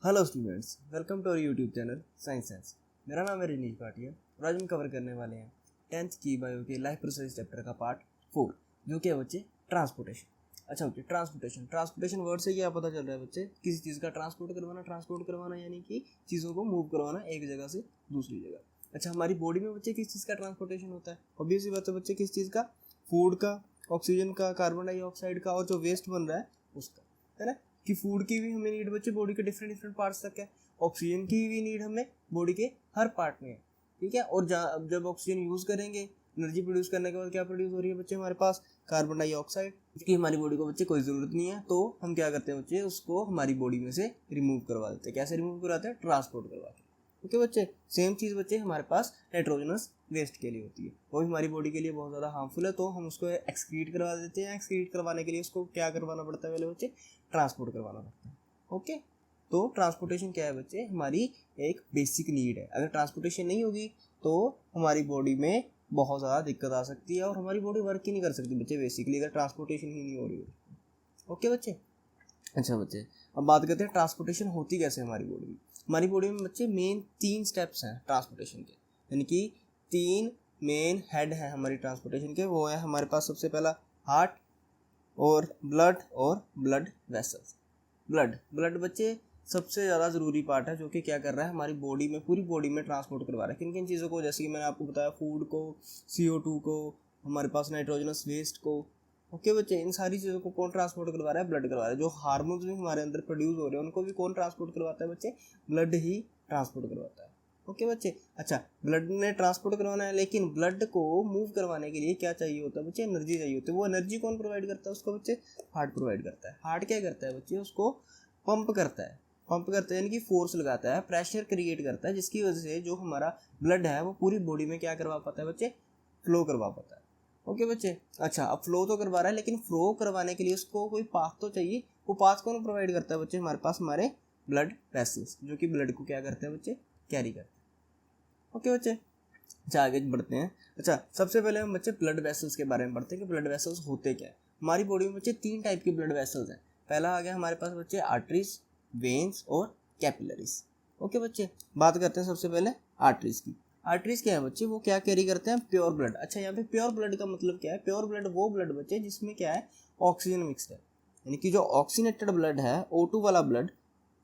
Hello students, welcome to our YouTube channel science sense. मेरा नाम है रिनीश भाटिया और आज हम कवर करने वाले हैं 10th की बायो के लाइफ प्रोसेस चैप्टर का पार्ट 4 जो कि है बच्चे ट्रांसपोर्टेशन। अच्छा ओके, ट्रांसपोर्टेशन वर्ड से क्या पता चल रहा है बच्चे? किसी चीज़ का ट्रांसपोर्ट करवाना यानी कि चीज़ों को मूव करवाना एक जगह से दूसरी जगह। अच्छा, हमारी बॉडी में बच्चे किस चीज़ का ट्रांसपोर्टेशन होता है? ऑब्वियसली बात है बच्चे, किस चीज़ का? फूड का, ऑक्सीजन का, कार्बन डाइऑक्साइड का और जो वेस्ट बन रहा है उसका, है ना। कि फूड की भी हमें नीड बच्चे बॉडी के डिफरेंट पार्ट्स तक है, ऑक्सीजन की भी नीड हमें बॉडी के हर पार्ट में है, ठीक है। और जब ऑक्सीजन यूज़ करेंगे, एनर्जी प्रोड्यूस करने के बाद क्या प्रोड्यूस हो रही है बच्चे हमारे पास? कार्बन डाइऑक्साइड, की हमारी बॉडी को बच्चे कोई ज़रूरत नहीं है, तो हम क्या करते हैं बच्चे? उसको हमारी बॉडी में से रिमूव करवा देते हैं। कैसे रिमूव करवाते हैं? ट्रांसपोर्ट करवा के। ओके बच्चे, सेम चीज़ बच्चे हमारे पास नाइट्रोजनस वेस्ट के लिए होती है, वो भी हमारी बॉडी के लिए बहुत ज़्यादा हार्मफुल है, तो हम उसको एक्सक्रीट करवा देते हैं। एक्सक्रीट करवाने के लिए उसको क्या करवाना पड़ता है पहले बच्चे? ट्रांसपोर्ट करवाना पड़ता है। ओके, तो ट्रांसपोर्टेशन क्या है बच्चे? हमारी एक बेसिक नीड है। अगर ट्रांसपोर्टेशन नहीं होगी तो हमारी बॉडी में बहुत ज़्यादा दिक्कत आ सकती है और हमारी बॉडी वर्क ही नहीं कर सकती बच्चे बेसिकली, अगर ट्रांसपोर्टेशन ही नहीं हो रही हो। ओके बच्चे। अच्छा बच्चे, अब बात करते हैं ट्रांसपोर्टेशन होती कैसे हमारी बॉडी में। हमारी बॉडी में बच्चे मेन 3 स्टेप्स हैं ट्रांसपोर्टेशन के, यानी कि 3 मेन हेड हैं हमारी ट्रांसपोर्टेशन के। वो है हमारे पास सबसे पहला हार्ट और ब्लड वेसल्स। ब्लड बच्चे सबसे ज़्यादा ज़रूरी पार्ट है, जो कि क्या कर रहा है हमारी बॉडी में, पूरी बॉडी में ट्रांसपोर्ट करवा रहा है किन किन चीज़ों को? जैसे कि मैंने आपको बताया, फूड को, CO2 को, हमारे पास नाइट्रोजनस वेस्ट को। ओके बच्चे, इन सारी चीज़ों को कौन ट्रांसपोर्ट करवा रहा है? ब्लड करवा रहा है। जो हार्मोन्स भी हमारे अंदर प्रोड्यूस हो रहे हैं उनको भी कौन ट्रांसपोर्ट करवाता है बच्चे? ब्लड ही ट्रांसपोर्ट करवाता है। ओके बच्चे। अच्छा, ब्लड ने ट्रांसपोर्ट करवाना है, लेकिन ब्लड को मूव करवाने के लिए क्या चाहिए होता है बच्चे? एनर्जी चाहिए होती है। वो एनर्जी कौन प्रोवाइड करता है उसको बच्चे? हार्ट प्रोवाइड करता है। हार्ट क्या करता है बच्चे? उसको पंप करता है यानी कि फोर्स लगाता है, प्रेशर क्रिएट करता है, जिसकी वजह से जो हमारा ब्लड है वो पूरी बॉडी में क्या करवा पाता है बच्चे? फ्लो करवा पाता है। ओके बच्चे। अच्छा, अब फ्लो तो करवा रहा है, लेकिन फ्लो करवाने के लिए उसको कोई पाथ तो चाहिए। वो पाथ कौन प्रोवाइड करता है बच्चे? हमारे पास हमारे ब्लड वेसल्स, जो कि ब्लड को क्या करते हैं बच्चे? कैरी करते हैं। ओके बच्चे। अच्छा, आगे बढ़ते हैं। अच्छा, सबसे पहले हम बच्चे ब्लड वेसल्स के बारे में पढ़ते हैं कि ब्लड वेसल्स होते क्या है। हमारी बॉडी में बच्चे 3 टाइप के ब्लड वेसल्स हैं। पहला आ गया हमारे पास बच्चे आर्टरीज, वेन्स और कैपिलरीज। ओके बच्चे, बात करते हैं सबसे पहले आर्टरीज की। आर्टरीज क्या है बच्चे? वो क्या कैरी करते हैं? Pure blood. अच्छा, यहाँ पे प्योर ब्लड का मतलब क्या है? प्योर ब्लड वो ब्लड बच्चे जिसमें क्या है? ऑक्सीजन मिक्सड है, यानी कि जो ऑक्सीनेटेड ब्लड है, O2 वाला ब्लड,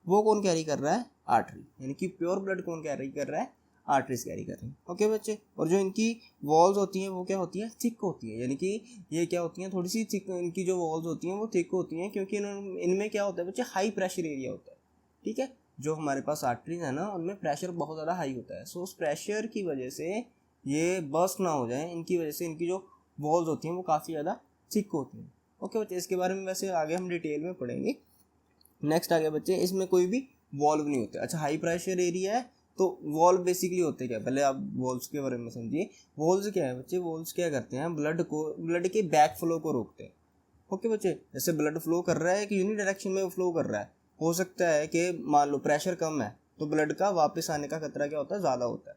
वो कौन कैरी कर रहा है? आर्टरी। यानी कि प्योर ब्लड कौन कैरी कर रहा है? आर्टरीज कैरी कर रही हैं। ओके बच्चे। और जो इनकी वॉल्स होती हैं वो क्या होती है? थिक होती है, यानी कि ये क्या होती हैं? थोड़ी सी थिक, इनकी जो वॉल्स होती हैं वो थिक होती हैं, क्योंकि इनमें क्या होता है बच्चे? हाई प्रेशर एरिया होता है, ठीक है। जो हमारे पास आर्टरीज है ना, उनमें प्रेशर बहुत ज़्यादा हाई होता है। सो उस प्रेशर की वजह से ये बस्ट ना हो जाए, इनकी वजह से इनकी जो वॉल्स होती हैं वो काफ़ी ज़्यादा थिक होती हैं। ओके बच्चे, इसके बारे में वैसे आगे हम डिटेल में पढ़ेंगे। नेक्स्ट आ गया बच्चे, इसमें कोई भी वॉल्व नहीं होते। अच्छा, हाई प्रेशर एरिया है तो वॉल्व बेसिकली होते क्या? पहले आप वॉल्व्स के बारे में समझिए। वॉल्व्स क्या है बच्चे? वॉल्व्स क्या करते हैं? ब्लड के बैक फ्लो को रोकते हैं। ओके बच्चे, जैसे ब्लड फ्लो कर रहा है कि यूनी डायरेक्शन में फ्लो कर रहा है, हो सकता है कि मान लो प्रेशर कम है तो ब्लड का वापस आने का खतरा क्या होता है? ज़्यादा होता है।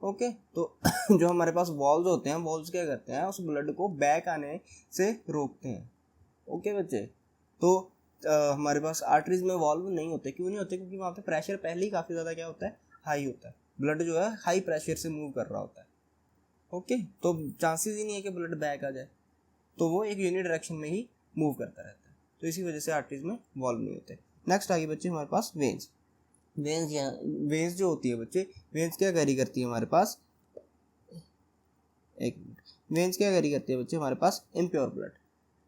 ओके, तो जो हमारे पास वॉल्व्स होते हैं, वॉल्व्स क्या करते हैं? उस ब्लड को बैक आने से रोकते हैं। ओके बच्चे। तो हमारे पास आर्टरीज में वॉल्व नहीं होते। क्यों नहीं होते? क्योंकि वहाँ पे प्रेशर पहले ही काफ़ी ज़्यादा क्या होता है? हाई होता है। ब्लड जो है हाई प्रेशर से मूव कर रहा होता है। ओके, तो चांसेस ही नहीं है कि ब्लड बैक आ जाए, तो वो एक यूनिट डायरेक्शन में ही मूव करता रहता है। तो इसी वजह से आर्टरीज में वॉल्व नहीं होते। नेक्स्ट आगे बच्चे हमारे पास वेन्स। वेन्स जो होती है बच्चे, वेन्स क्या कैरी करती है हमारे पास? एक मिनट। वेन्स क्या कैरी करती है बच्चे? हमारे पास इम्प्योर ब्लड।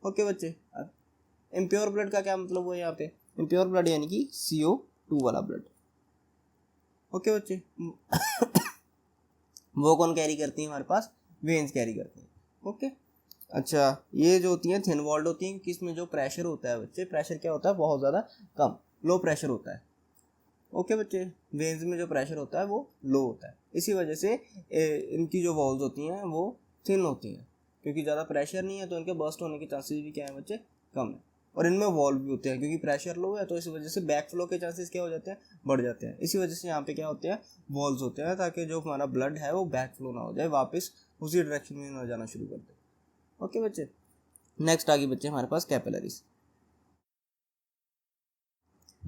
ओके बच्चे, इम्प्योर ब्लड का क्या मतलब हुआ यहाँ पे? इम्प्योर ब्लड यानी कि CO2 वाला ब्लड। ओके बच्चे। वो कौन कैरी करती है हमारे पास? वेन्स कैरी करती हैं। ओके। अच्छा, ये जो होती हैं थिन वॉल्ड होती हैं, कि इसमें जो प्रेशर होता है बच्चे, प्रेशर क्या होता है? बहुत ज़्यादा कम, लो प्रेशर होता है। ओके बच्चे, वेन्स में जो प्रेशर होता है वो लो होता है। इसी वजह से इनकी जो वॉल्स होती हैं वो थिन होती हैं, क्योंकि ज़्यादा प्रेशर नहीं है तो इनके बर्स्ट होने के चांसेस भी क्या है बच्चे? कम है। और इनमें वॉल्व भी होते हैं, क्योंकि प्रेशर लो है तो इस वजह से बैक फ्लो के चांसेस क्या हो जाते हैं? बढ़ जाते हैं। इसी वजह से यहाँ पे क्या होते हैं? वॉल्व्स होते हैं, ताकि जो हमारा ब्लड है वो बैक फ्लो ना हो जाए, वापस उसी डायरेक्शन में ना जाना शुरू कर दे। ओके बच्चे। नेक्स्ट आगे बच्चे हमारे पास कैपिलरीज।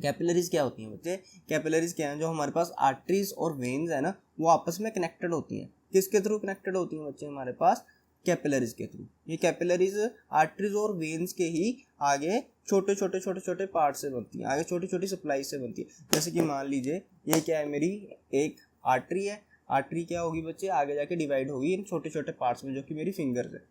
कैपिलरीज क्या होती हैं बच्चे? कैपिलरीज क्या हैं? जो हमारे पास आर्टरीज और वेन्स है ना, वो आपस में कनेक्टेड होती हैं। किसके थ्रू कनेक्टेड होती हैं बच्चे? हमारे पास कैपिलरीज के थ्रू। ये कैपिलरीज आर्टरीज और वेन्स के ही आगे छोटे छोटे पार्ट से बनती हैं, आगे छोटी छोटी सप्लाई से बनती है। जैसे कि मान लीजिए ये क्या है, मेरी एक आर्टरी है। आर्टरी क्या होगी बच्चे? आगे जाके डिवाइड होगी इन छोटे छोटे पार्ट्स में, जो कि मेरी फिंगर्स है।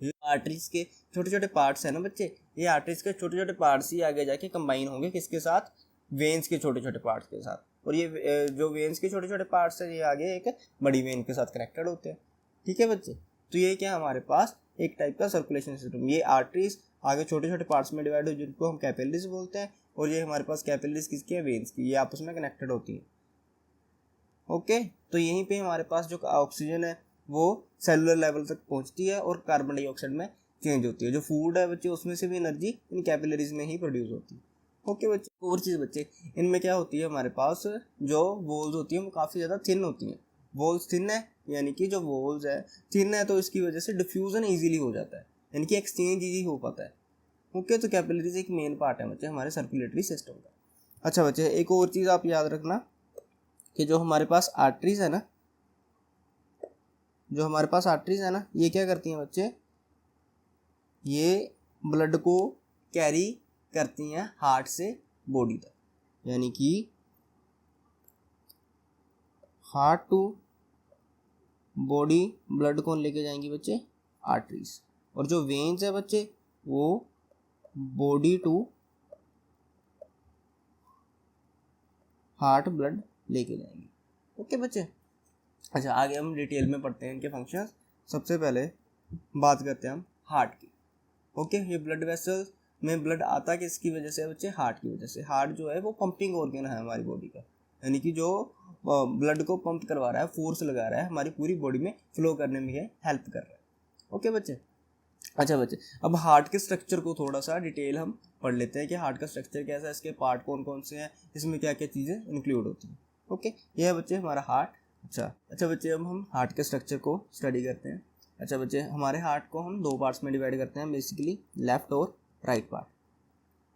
ये आर्टरीज के छोटे छोटे पार्ट्स है ना बच्चे, ये आर्टरीज के छोटे छोटे पार्ट्स ही आगे जाके कंबाइन होंगे किसके साथ? वेन्स के छोटे छोटे पार्ट्स के साथ। और ये जो वेन्स के छोटे छोटे पार्ट्स है, ये आगे एक बड़ी वेन के साथ कनेक्टेड होते हैं। ठीक है बच्चे, तो ये क्या हमारे पास एक टाइप का सर्कुलेशन सिस्टम। ये आर्टरीज आगे छोटे छोटे पार्ट्स में डिवाइड हो, जिनको हम कैपिलरीज बोलते हैं। और ये हमारे पास कैपिलरीज किसकी है? वेन्स की। ये आपस में कनेक्टेड होती हैं। ओके, तो यहीं पे हमारे पास जो ऑक्सीजन है वो सेलुलर लेवल तक पहुंचती है और कार्बन डाइऑक्साइड में चेंज होती है। जो फूड है बच्चे, उसमें से भी एनर्जी इन कैपिलरीज में ही प्रोड्यूस होती है। ओके बच्चे, और चीज़ बच्चे, इनमें क्या होती है? हमारे पास जो वॉल्स होती हैं वो काफ़ी ज़्यादा थिन होती हैं। वॉल्स थिन है, यानी कि जो वॉल्स है थिन है, तो इसकी वजह से डिफ्यूजन ईजिली हो जाता है, यानी कि एक्सचेंज ईजी हो पाता है। ओके, तो कैपिलरीज एक मेन पार्ट है बच्चे हमारे सर्कुलेटरी सिस्टम का। अच्छा बच्चे, एक और चीज़ आप याद रखना कि जो हमारे पास आर्टरीज है ना, ये क्या करती हैं बच्चे? ये ब्लड को कैरी करती हैं हार्ट से बॉडी तक, यानी कि हार्ट टू बॉडी ब्लड कौन लेके जाएंगी बच्चे? आर्टरीज। और जो वेन्स है बच्चे, वो बॉडी टू हार्ट ब्लड लेके जाएंगी। ओके बच्चे, अच्छा आगे हम डिटेल में पढ़ते हैं इनके फंक्शंस। सबसे पहले बात करते हैं हम हार्ट की। ओके, ये ब्लड वेसल्स में ब्लड आता किसकी वजह से बच्चे? हार्ट की वजह से। हार्ट जो है वो पंपिंग ऑर्गन है हमारी बॉडी का, यानी कि जो ब्लड को पंप करवा रहा है, फोर्स लगा रहा है, हमारी पूरी बॉडी में फ्लो करने में हेल्प कर रहा है। ओके बच्चे, अच्छा बच्चे, अब हार्ट के स्ट्रक्चर को थोड़ा सा डिटेल हम पढ़ लेते हैं कि हार्ट का स्ट्रक्चर कैसा है, इसके पार्ट कौन कौन से हैं, इसमें क्या क्या चीज़ें इंक्लूड होती हैं। ओके, यह है बच्चे हमारा हार्ट। अच्छा बच्चे, अब हम हार्ट के स्ट्रक्चर को स्टडी करते हैं। अच्छा बच्चे, हमारे हार्ट को हम दो पार्ट्स में डिवाइड करते हैं बेसिकली, लेफ्ट और राइट पार्ट।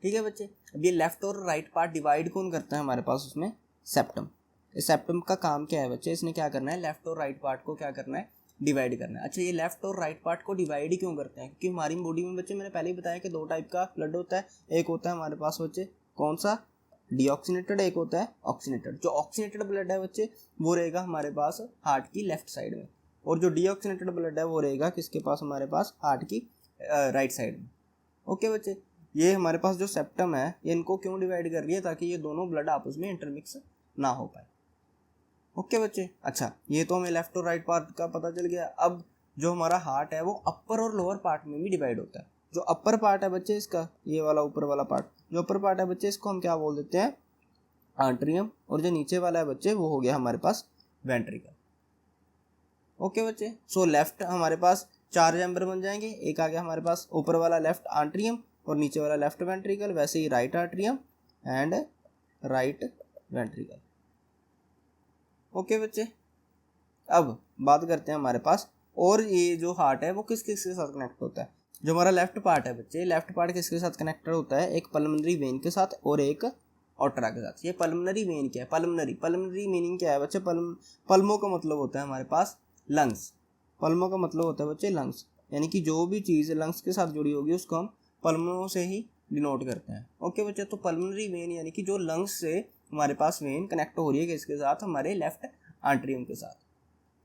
ठीक है बच्चे, अब ये लेफ्ट और राइट पार्ट डिवाइड कौन करता है हमारे पास? उसमें सेप्टम। इस सेप्टम का काम क्या है बच्चे? इसने क्या करना है? लेफ्ट और राइट पार्ट को क्या करना है? डिवाइड करना है। अच्छा, ये लेफ्ट और राइट पार्ट को डिवाइड क्यों करते हैं? क्योंकि हमारी बॉडी में बच्चे, मैंने पहले ही बताया कि दो टाइप का ब्लड होता है। एक होता है हमारे पास बच्चे कौन सा? डीऑक्सीनेटेड। एक होता है ऑक्सीनेटेड। जो ऑक्सीनेटेड ब्लड है बच्चे, वो रहेगा हमारे पास हार्ट की लेफ्ट साइड में, और जो डीऑक्सीनेटेड ब्लड है वो रहेगा किसके पास? हमारे पास हार्ट की राइट साइड में। ओके बच्चे, ये हमारे पास जो सेप्टम है, ये इनको क्यों डिवाइड कर रही है? ताकि ये दोनों ब्लड आपस में इंटरमिक्स ना हो पाए। ओके बच्चे, अच्छा ये तो हमें लेफ्ट और राइट पार्ट का पता चल गया। अब जो हमारा हार्ट है वो अपर और लोअर पार्ट में भी डिवाइड होता है। जो अपर पार्ट है बच्चे इसका, ये वाला ऊपर वाला पार्ट, जो अपर पार्ट है बच्चे, इसको हम क्या बोल देते हैं? आर्टरियम। और जो नीचे वाला है बच्चे, वो हो गया हमारे पास वेंट्रिकल। ओके बच्चे, सो लेफ्ट हमारे पास चार चैम्बर बन जाएंगे। एक आ गया हमारे पास ऊपर वाला लेफ्ट आर्टरियम और नीचे वाला लेफ्ट वेंट्रिकल, वैसे ही right atrium and right ventricle. Okay बच्चे, अब बात करते हैं हमारे पास, और ये जो हार्ट है वो किस किस के साथ कनेक्ट होता है? जो हमारा लेफ्ट पार्ट है बच्चे, लेफ्ट पार्ट किसके साथ कनेक्टेड होता है? एक पल्मोनरी वेन के साथ और एक ऑर्टरा के साथ। ये पल्मोनरी वेन क्या है? पल्मोनरी मीनिंग क्या है बच्चे? पल्मो का मतलब होता है हमारे पास लंग्स। पल्मो का मतलब होता है बच्चे लंग्स, यानी कि जो भी चीज़ लंग्स के साथ जुड़ी होगी उसको हम पल्मो से ही डिनोट करते हैं। ओके बच्चे, तो पल्मोनरी वेन यानी कि जो लंग्स से हमारे पास वेन कनेक्ट हो रही है किसके साथ? हमारे लेफ्ट आर्टरियम के साथ।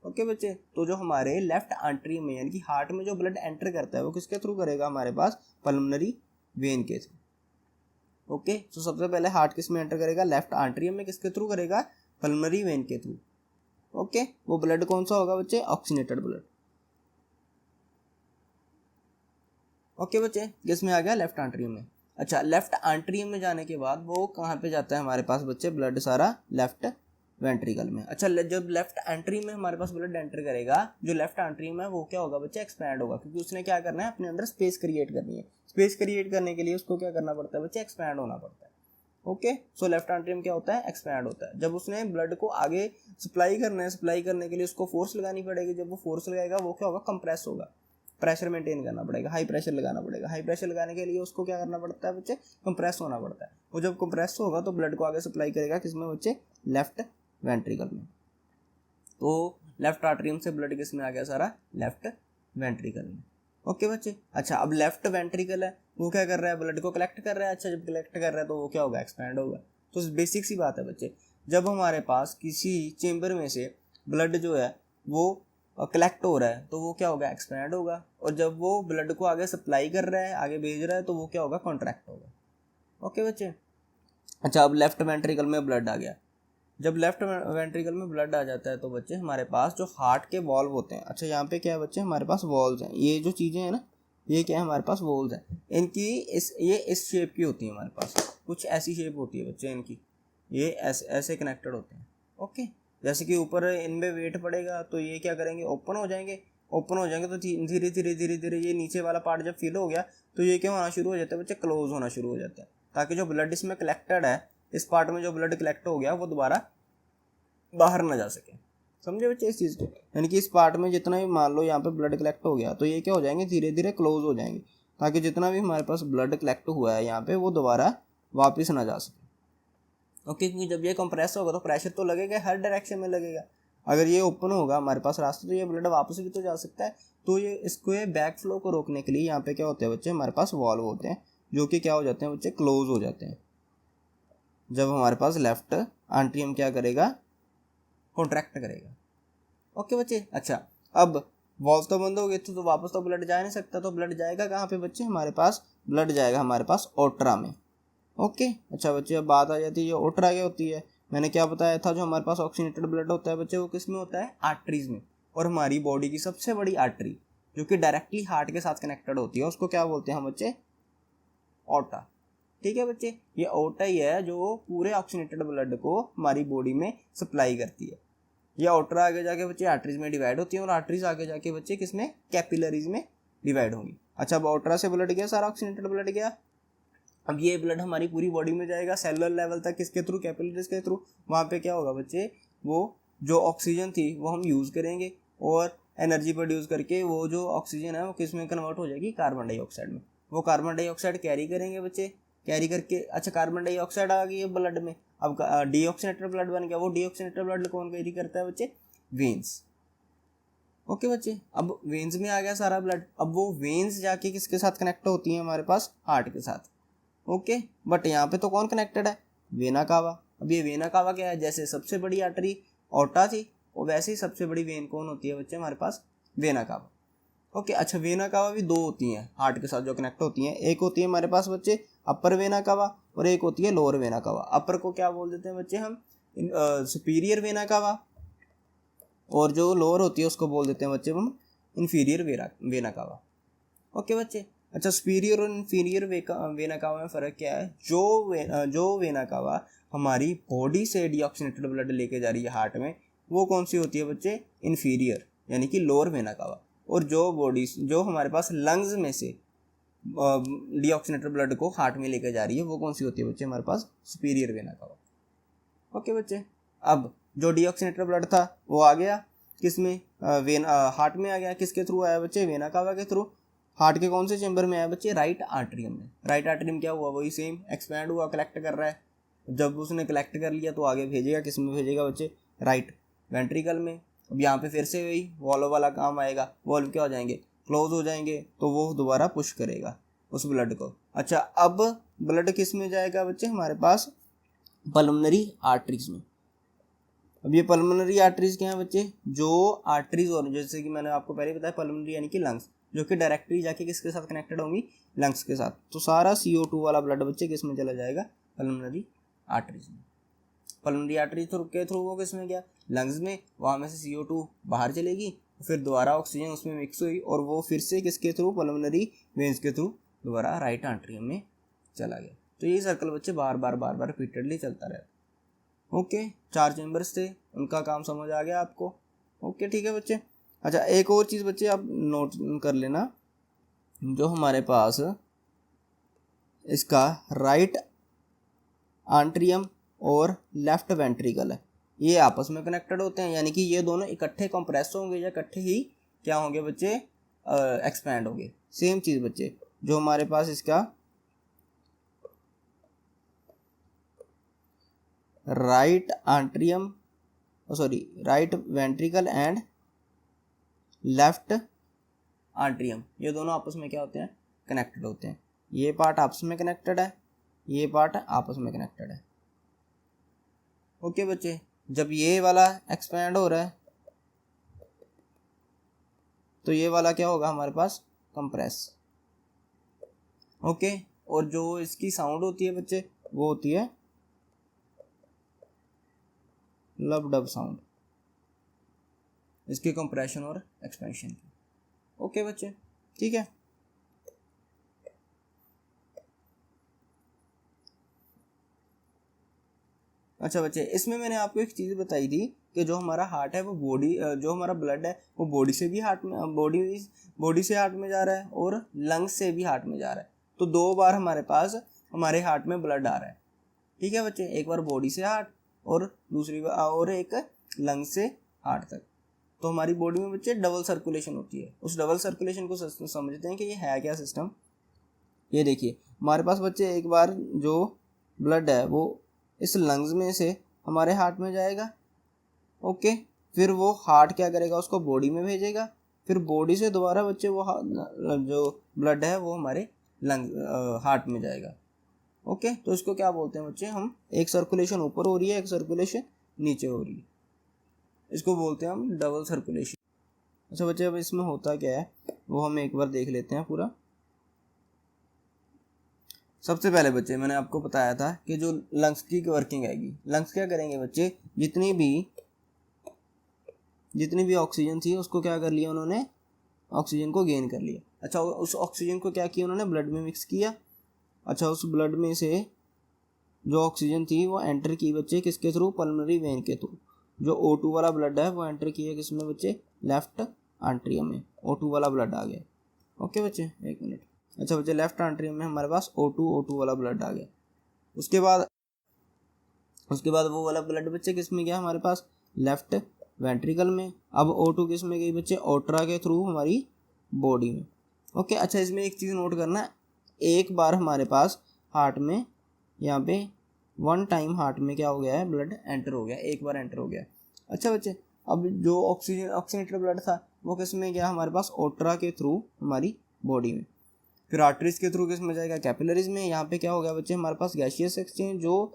ओके बच्चे, तो जो हमारे लेफ्ट आर्टरी में यानी कि हार्ट में जो ब्लड एंटर करता है वो किसके थ्रू करेगा? हमारे पास पल्मोनरी वेन के थ्रू। ओके, तो सबसे पहले हार्ट किस में एंटर करेगा? लेफ्ट आर्टरियम में। किसके थ्रू करेगा? पल्मोनरी वेन के थ्रू। ओके, वो ब्लड कौन सा होगा बच्चे? Oxygenated blood. ओके बच्चे, किस में आ गया? लेफ्ट आर्टरियम में। अच्छा, लेफ्ट आर्टरियम में जाने के बाद वो कहाँ पे जाता है हमारे पास बच्चे? ब्लड सारा लेफ्ट वेंट्रिकल में। अच्छा, जब लेफ्ट एंट्री में हमारे पास ब्लड एंटर करेगा, जो लेफ्ट एंट्री में वो क्या होगा बच्चे? एक्सपैंड होगा, क्योंकि उसने क्या करना है? अपने अंदर स्पेस क्रिएट करनी है। स्पेस क्रिएट करने के लिए उसको क्या करना पड़ता है बच्चे? एक्सपैंड होना पड़ता है। ओके, सो लेफ्ट एंट्री में क्या होता है? एक्सपैंड होता है। जब उसने ब्लड को आगे सप्लाई करना है, सप्लाई करने के लिए उसको फोर्स लगानी पड़ेगी। जब वो फोर्स लगाएगा वो क्या होगा? कंप्रेस होगा। प्रेशर मेंटेन करना पड़ेगा, हाई प्रेशर लगाना पड़ेगा। हाई प्रेशर लगाने के लिए उसको क्या करना पड़ता है बच्चे? कंप्रेस होना पड़ता है। वो जब कंप्रेस होगा तो ब्लड को आगे सप्लाई करेगा किसमें बच्चे, लेफ्ट वेंट्रिकल में। तो लेफ्ट आर्टरियम से ब्लड किस में आ गया सारा, लेफ्ट वेंट्रिकल में। ओके बच्चे। अच्छा अब लेफ्ट वेंट्रिकल है, वो क्या कर रहा है, ब्लड को कलेक्ट कर रहा है। अच्छा जब कलेक्ट कर रहा है तो वो क्या होगा, एक्सपैंड होगा। तो बेसिक सी बात है बच्चे, जब हमारे पास किसी चेम्बर में से ब्लड जो है वो कलेक्ट हो रहा है तो वो क्या होगा, एक्सपैंड होगा। और जब वो ब्लड को आगे सप्लाई कर रहा है, आगे भेज रहा है, तो वो क्या होगा, कॉन्ट्रैक्ट होगा। ओके बच्चे। अच्छा अब लेफ्ट वेंट्रिकल में ब्लड आ गया। जब लेफ्ट वेंट्रिकल में ब्लड आ जाता है तो बच्चे हमारे पास जो हार्ट के वॉल्व होते हैं, अच्छा यहाँ पे क्या है बच्चे, हमारे पास वॉल्व्स हैं। ये जो चीज़ें हैं ना, ये क्या है, हमारे पास वॉल्व्स हैं। इनकी ये इस शेप की होती है, हमारे पास कुछ ऐसी शेप होती है बच्चे इनकी, ये ऐसे कनेक्टेड होते हैं। ओके। जैसे कि ऊपर इनमें वेट पड़ेगा तो ये क्या करेंगे, ओपन हो जाएंगे। ओपन हो जाएंगे तो धीरे धीरे धीरे धीरे ये नीचे वाला पार्ट जब फिल हो गया तो ये क्या होना शुरू हो जाता है बच्चे, क्लोज होना शुरू हो जाता है, ताकि जो ब्लड इसमें कलेक्टेड है, इस पार्ट में जो ब्लड कलेक्ट हो गया वो दोबारा बाहर ना जा सके। समझे बच्चे इस चीज़ को, यानी कि इस पार्ट में जितना भी मान लो यहाँ पे ब्लड कलेक्ट हो गया तो ये क्या हो जाएंगे, धीरे धीरे क्लोज हो जाएंगे, ताकि जितना भी हमारे पास ब्लड कलेक्ट हुआ है यहाँ पे वो दोबारा वापस ना जा सके। ओके। क्योंकि जब ये कंप्रेस होगा तो प्रेशर तो लगेगा, हर डायरेक्शन में लगेगा। अगर ये ओपन होगा हमारे पास रास्ता, तो ये ब्लड वापस भी तो जा सकता है। तो ये इसको ये बैक फ्लो को रोकने के लिए यहाँ पे क्या होते हैं बच्चे, हमारे पास वॉल्व होते हैं जो कि क्या हो जाते हैं बच्चे, क्लोज हो जाते हैं। जब हमारे पास लेफ्ट आर्टरियम क्या करेगा, कॉन्ट्रैक्ट करेगा। ओके बच्चे। अच्छा अब वॉल्व तो बंद हो गए तो वापस तो ब्लड जा नहीं सकता, तो ब्लड जाएगा कहाँ पे बच्चे, हमारे पास ब्लड जाएगा हमारे पास ओट्रा में। ओके। अच्छा बच्चे अब बात आ जाती है ये ओट्रा क्या होती है। मैंने क्या बताया था, जो हमारे पास ऑक्सीनेटेड ब्लड होता है बच्चे वो किस में होता है, आर्टरीज में। और हमारी बॉडी की सबसे बड़ी आर्टरी जो कि डायरेक्टली हार्ट के साथ कनेक्टेड होती है उसको क्या बोलते हैं हम बच्चे, ओटा। ठीक है बच्चे, ये ओटा ही है जो पूरे ऑक्सीनेटेड ब्लड को हमारी बॉडी में सप्लाई करती है। ये ओट्रा आगे जाके बच्चे आर्टरीज में डिवाइड होती है और आर्टरीज आगे जाके बच्चे किसमें, कैपिलरीज में डिवाइड होंगी। अच्छा अब ओट्रा से ब्लड गया, सारा ऑक्सीनेटेड ब्लड गया। अब ये ब्लड हमारी पूरी बॉडी में जाएगा सेलुलर लेवल तक, किसके थ्रू, कैपिलरीज के थ्रू। वहाँ पे क्या होगा बच्चे, वो जो ऑक्सीजन थी वो हम यूज़ करेंगे और एनर्जी प्रोड्यूस करके वो जो ऑक्सीजन है वो किस में कन्वर्ट हो जाएगी, कार्बन डाइऑक्साइड में। वो कार्बन डाइऑक्साइड कैरी करेंगे बच्चे, कैरी करके, अच्छा कार्बन डाइऑक्साइड आ गई है ब्लड में, अब डीऑक्सीनेटेड ब्लड बन गया। वो डीऑक्सीनेटेड ब्लड कौन कैरी करता है बच्चे, वेन्स। ओके बच्चे। अब वेन्स में आ गया सारा ब्लड। अब वो वेन्स जाके किसके साथ कनेक्ट होती हैं, हमारे पास हार्ट के साथ। ओके। बट यहाँ पे तो कौन कनेक्टेड है, वेना कावा। अब ये वेना कावा क्या है, जैसे सबसे बड़ी आर्टरी ओटा थी और वैसे ही सबसे बड़ी वेन कौन होती है बच्चे, हमारे पास वेना कावा। ओके। अच्छा वेना कावा भी दो होती हैं हार्ट के साथ जो कनेक्ट होती हैं, एक होती है हमारे पास बच्चे अपर वेना कावा और एक होती है लोअर वेना कावा। अपर को क्या बोल देते हैं बच्चे हम, सुपीरियर वेना कावा, और जो लोअर होती है उसको बोल देते हैं बच्चे हम इन्फीरियर वेना कावा। ओके बच्चे। अच्छा सुपीरियर और इन्फीरियर वेना कावा में फ़र्क क्या है, जो वेना कावा हमारी बॉडी से डीऑक्सीनेटेड ब्लड लेके जा रही है हार्ट में, वो कौन सी होती है बच्चे, इन्फीरियर, यानी कि लोअर वेना कावा। और जो हमारे पास लंग्स में से डीऑक्सीनेटेड ब्लड को हार्ट में लेके जा रही है वो कौन सी होती है बच्चे, हमारे पास सुपीरियर वेना कावा। ओके बच्चे। अब जो डीऑक्सीनेटेड ब्लड था वो आ गया किस में, हार्ट में आ गया। किसके थ्रू आया बच्चे, वेना कावा के थ्रू। हार्ट के कौन से चेंबर में आया बच्चे, राइट आर्टरियम में। राइट आर्टरियम क्या हुआ, वही सेम एक्सपैंड हुआ, कलेक्ट कर रहा है। जब उसने कलेक्ट कर लिया तो आगे भेजेगा, किस में भेजेगा बच्चे, राइट वेंट्रिकल में। अब यहाँ पे फिर से वही वॉल्व वाला काम आएगा। वॉल्व क्या हो जाएंगे, क्लोज हो जाएंगे, तो वो दोबारा पुश करेगा उस ब्लड को। अच्छा अब ब्लड किस में जाएगा बच्चे, हमारे पास पल्मोनरी आर्टरीज में। अब ये पल्मोनरी आर्टरीज क्या है बच्चे, जो आर्टरीज, और जैसे कि मैंने आपको पहले बताया पल्मोनरी यानी कि लंग्स, जो कि डायरेक्टली जाके किसके साथ कनेक्टेड होंगी, लंग्स के साथ। तो सारा CO2 वाला ब्लड बच्चे किस में चला जाएगा, पल्मोनरी आर्टरीज में। पल्मोनरी आर्टरी के थ्रू वो किस में गया, लंग्स में, वहाँ में से CO2 बाहर चलेगी, फिर दोबारा ऑक्सीजन उसमें मिक्स हुई और वो फिर से किसके थ्रू, पल्मोनरी वेन्स के थ्रू दोबारा राइट आर्टरियम में चला गया। तो ये सर्कल बच्चे बार बार रिपीटेडली चलता रहता। ओके। 4 चेंबर्स थे, उनका काम समझ आ गया आपको। ओके ठीक है बच्चे। अच्छा एक और चीज़ बच्चे आप नोट कर लेना, जो हमारे पास इसका राइट आर्टरियम और लेफ्ट वेंट्रिकल है, ये आपस में कनेक्टेड होते हैं, यानी कि ये दोनों इकट्ठे कंप्रेस होंगे या इकट्ठे ही क्या होंगे बच्चे, एक्सपैंड होंगे। सेम चीज़ बच्चे, जो हमारे पास इसका right atrium, sorry right ventricle and left atrium, ये दोनों आपस में क्या होते हैं, कनेक्टेड होते हैं। ये पार्ट आपस में कनेक्टेड है, ये पार्ट आपस में कनेक्टेड है। ओके बच्चे, जब ये वाला एक्सपेंड हो रहा है तो ये वाला क्या होगा हमारे पास, कंप्रेस। ओके, और जो इसकी साउंड होती है बच्चे वो होती है लब डब साउंड, इसके कंप्रेशन और एक्सपेंशन की। ओके बच्चे, ठीक है। अच्छा बच्चे, इसमें मैंने आपको एक चीज़ बताई थी कि जो हमारा हार्ट है वो बॉडी, जो हमारा ब्लड है वो बॉडी से भी हार्ट में, बॉडी से हार्ट में जा रहा है और लंग्स से भी हार्ट में जा रहा है। तो 2 बार हमारे पास हमारे हार्ट में ब्लड आ रहा है, ठीक है बच्चे। एक बार बॉडी से हार्ट और दूसरी बार और एक लंग्स से हार्ट तक। तो हमारी बॉडी में बच्चे डबल सर्कुलेशन होती है। उस डबल सर्कुलेशन को समझते हैं कि ये है क्या सिस्टम। ये देखिए हमारे पास बच्चे एक बार जो ब्लड है वो इस लंग्स में से हमारे हार्ट में जाएगा। ओके, फिर वो हार्ट क्या करेगा, उसको बॉडी में भेजेगा, फिर बॉडी से दोबारा बच्चे वो जो ब्लड है वो हमारे हार्ट में जाएगा। ओके, तो इसको क्या बोलते हैं बच्चे हम, एक सर्कुलेशन ऊपर हो रही है, एक सर्कुलेशन नीचे हो रही है, इसको बोलते हैं हम डबल सर्कुलेशन। अच्छा बच्चे, अब इसमें होता क्या है वो हम एक बार देख लेते हैं पूरा। सबसे पहले बच्चे मैंने आपको बताया था कि जो लंग्स की वर्किंग आएगी, लंग्स क्या करेंगे बच्चे, जितनी भी ऑक्सीजन थी उसको क्या कर लिया उन्होंने, ऑक्सीजन को गेन कर लिया। अच्छा, उस ऑक्सीजन को क्या किया उन्होंने, ब्लड में मिक्स किया। अच्छा, उस ब्लड में से जो ऑक्सीजन थी वो एंटर की बच्चे किसके थ्रू, पल्मोनरी वेन के थ्रू। जो O2 वाला ब्लड है वो एंटर किया किसमें बच्चे, लेफ्ट आंट्रियम में, O2 वाला ब्लड आ गया। ओके बच्चे, एक मिनट। अच्छा बच्चे, लेफ्ट आंट्रियम में हमारे पास O2 वाला ब्लड आ गया। उसके बाद वो वाला ब्लड बच्चे किस में गया हमारे पास, लेफ्ट वेंट्रिकल में। अब O2 किस में गई बच्चे, ओट्रा के थ्रू हमारी बॉडी में। ओके, अच्छा इसमें एक चीज़ नोट करना, एक बार हमारे पास हार्ट में यहाँ पे 1 टाइम हार्ट में क्या हो गया है, ब्लड एंटर हो गया, एक बार एंटर हो गया। अच्छा बच्चे, अब जो ऑक्सीजनेटेड ब्लड था वो किस में गया हमारे पास, ओट्रा के थ्रू हमारी बॉडी में। फिर आर्टरीज के थ्रू किस में जाएगा, कैपिलरीज में। यहाँ पे क्या हो गया बच्चे हमारे पास गैसियस एक्सचेंज, जो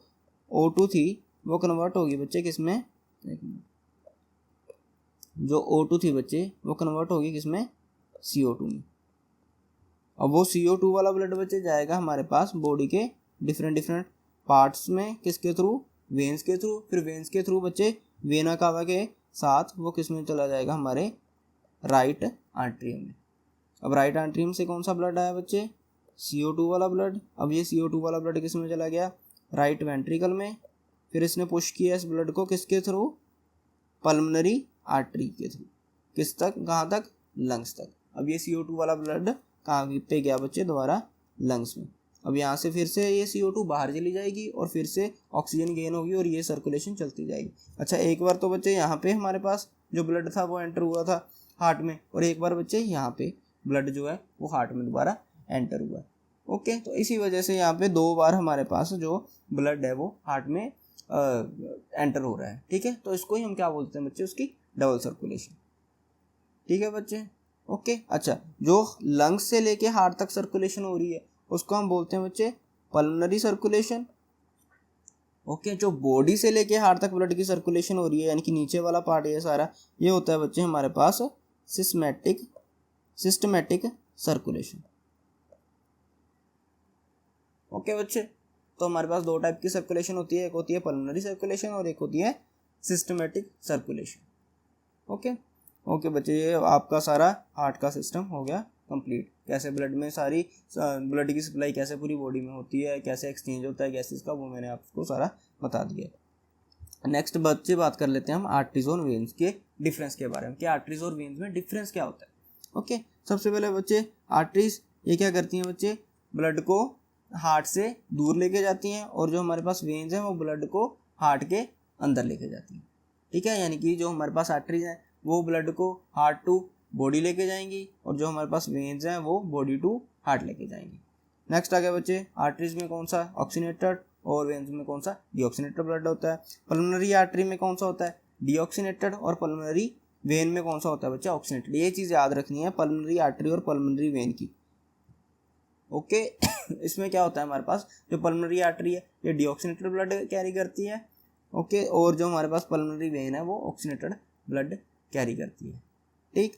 O2 थी वो कन्वर्ट होगी बच्चे किस में, जो O2 थी बच्चे वो कन्वर्ट होगी किस में, CO2 में। अब वो CO2 वाला ब्लड बच्चे जाएगा हमारे पास बॉडी के डिफरेंट पार्ट्स में, किसके थ्रू, वेन्स के थ्रू। फिर वेन्स के थ्रू बच्चे वेना कावा के साथ वो किस में चला जाएगा, हमारे राइट आर्टरियम में। अब राइट आर्टरियम से कौन सा ब्लड आया बच्चे, CO2 वाला ब्लड। अब ये CO2 वाला ब्लड किस में चला गया, राइट वेंट्रिकल में। फिर इसने पुश किया इस ब्लड को किसके थ्रू, पल्मोनरी आर्टरी के थ्रू, किस तक, कहाँ तक, लंग्स तक। अब ये CO2 वाला ब्लड कहाँ पे गया बच्चे, दोबारा लंग्स में। अब यहाँ से फिर से ये CO2 बाहर चली जाएगी और फिर से ऑक्सीजन गेन होगी और ये सर्कुलेशन चलती जाएगी। अच्छा, एक बार तो बच्चे यहाँ पे हमारे पास जो ब्लड था वो एंटर हुआ था हार्ट में, और एक बार बच्चे यहाँ पे ब्लड जो है वो हार्ट में दोबारा एंटर हुआ। ओके, तो इसी वजह से यहाँ पे 2 बार हमारे पास जो ब्लड है वो हार्ट में एंटर हो रहा है। ठीक है, तो इसको ही हम क्या बोलते हैं बच्चे, उसकी डबल सर्कुलेशन। ठीक है बच्चे, ओके। अच्छा, जो लंग्स से लेके हार्ट तक सर्कुलेशन हो रही है उसको हम बोलते हैं बच्चे पल्मोनरी सर्कुलेशन। ओके, जो बॉडी से लेके हार्ट तक ब्लड की सर्कुलेशन हो रही है, यानी कि नीचे वाला पार्ट ये सारा, ये होता है बच्चे हमारे पास सिस्टमैटिक सर्कुलेशन। ओके बच्चे, तो हमारे पास 2 टाइप की सर्कुलेशन होती है, एक होती है पल्मोनरी सर्कुलेशन और एक होती है सिस्टमैटिक सर्कुलेशन। ओके बच्चे, ये आपका सारा हार्ट का सिस्टम हो गया कंप्लीट। कैसे ब्लड में सारी ब्लड की सप्लाई कैसे पूरी बॉडी में होती है, कैसे एक्सचेंज होता है गैसेस का, वो मैंने आपको सारा बता दिया। नेक्स्ट बच्चे बात कर लेते हैं हम आर्टरीज और वेन्स के डिफरेंस के बारे में, कि आर्टरीज और वेन्स में डिफरेंस क्या होता है। ओके, सबसे पहले बच्चे आर्टरीज ये क्या करती हैं बच्चे, ब्लड को हार्ट से दूर लेके जाती हैं, और जो हमारे पास वेन्स हैं वो ब्लड को हार्ट के अंदर लेके जाती हैं। ठीक है, यानी कि जो हमारे पास आर्टरीज हैं वो ब्लड को हार्ट टू बॉडी लेके जाएंगी, और जो हमारे पास वेन्स हैं वो बॉडी टू हार्ट लेके जाएंगी। नेक्स्ट आ गया बच्चे आर्टरीज में कौन सा, ऑक्सीनेटेड और वेन्स में कौन सा, डीऑक्सीनेटेड ब्लड होता है। पल्मोनरी आर्टरी में कौन सा होता है, डीऑक्सीनेटेड, और पल्मोनरी वेन में कौन सा होता है बच्चा, ऑक्सीनेटेड। ये चीज़ याद रखनी है पल्मोनरी आर्टरी और पल्मोनरी वेन की। ओके इसमें क्या होता है हमारे पास, जो पल्मोनरी आर्टरी है ये डीऑक्सीनेटेड ब्लड कैरी करती है, ओके, और जो हमारे पास पल्मोनरी वेन है वो ऑक्सीनेटेड ब्लड कैरी करती है, ठीक।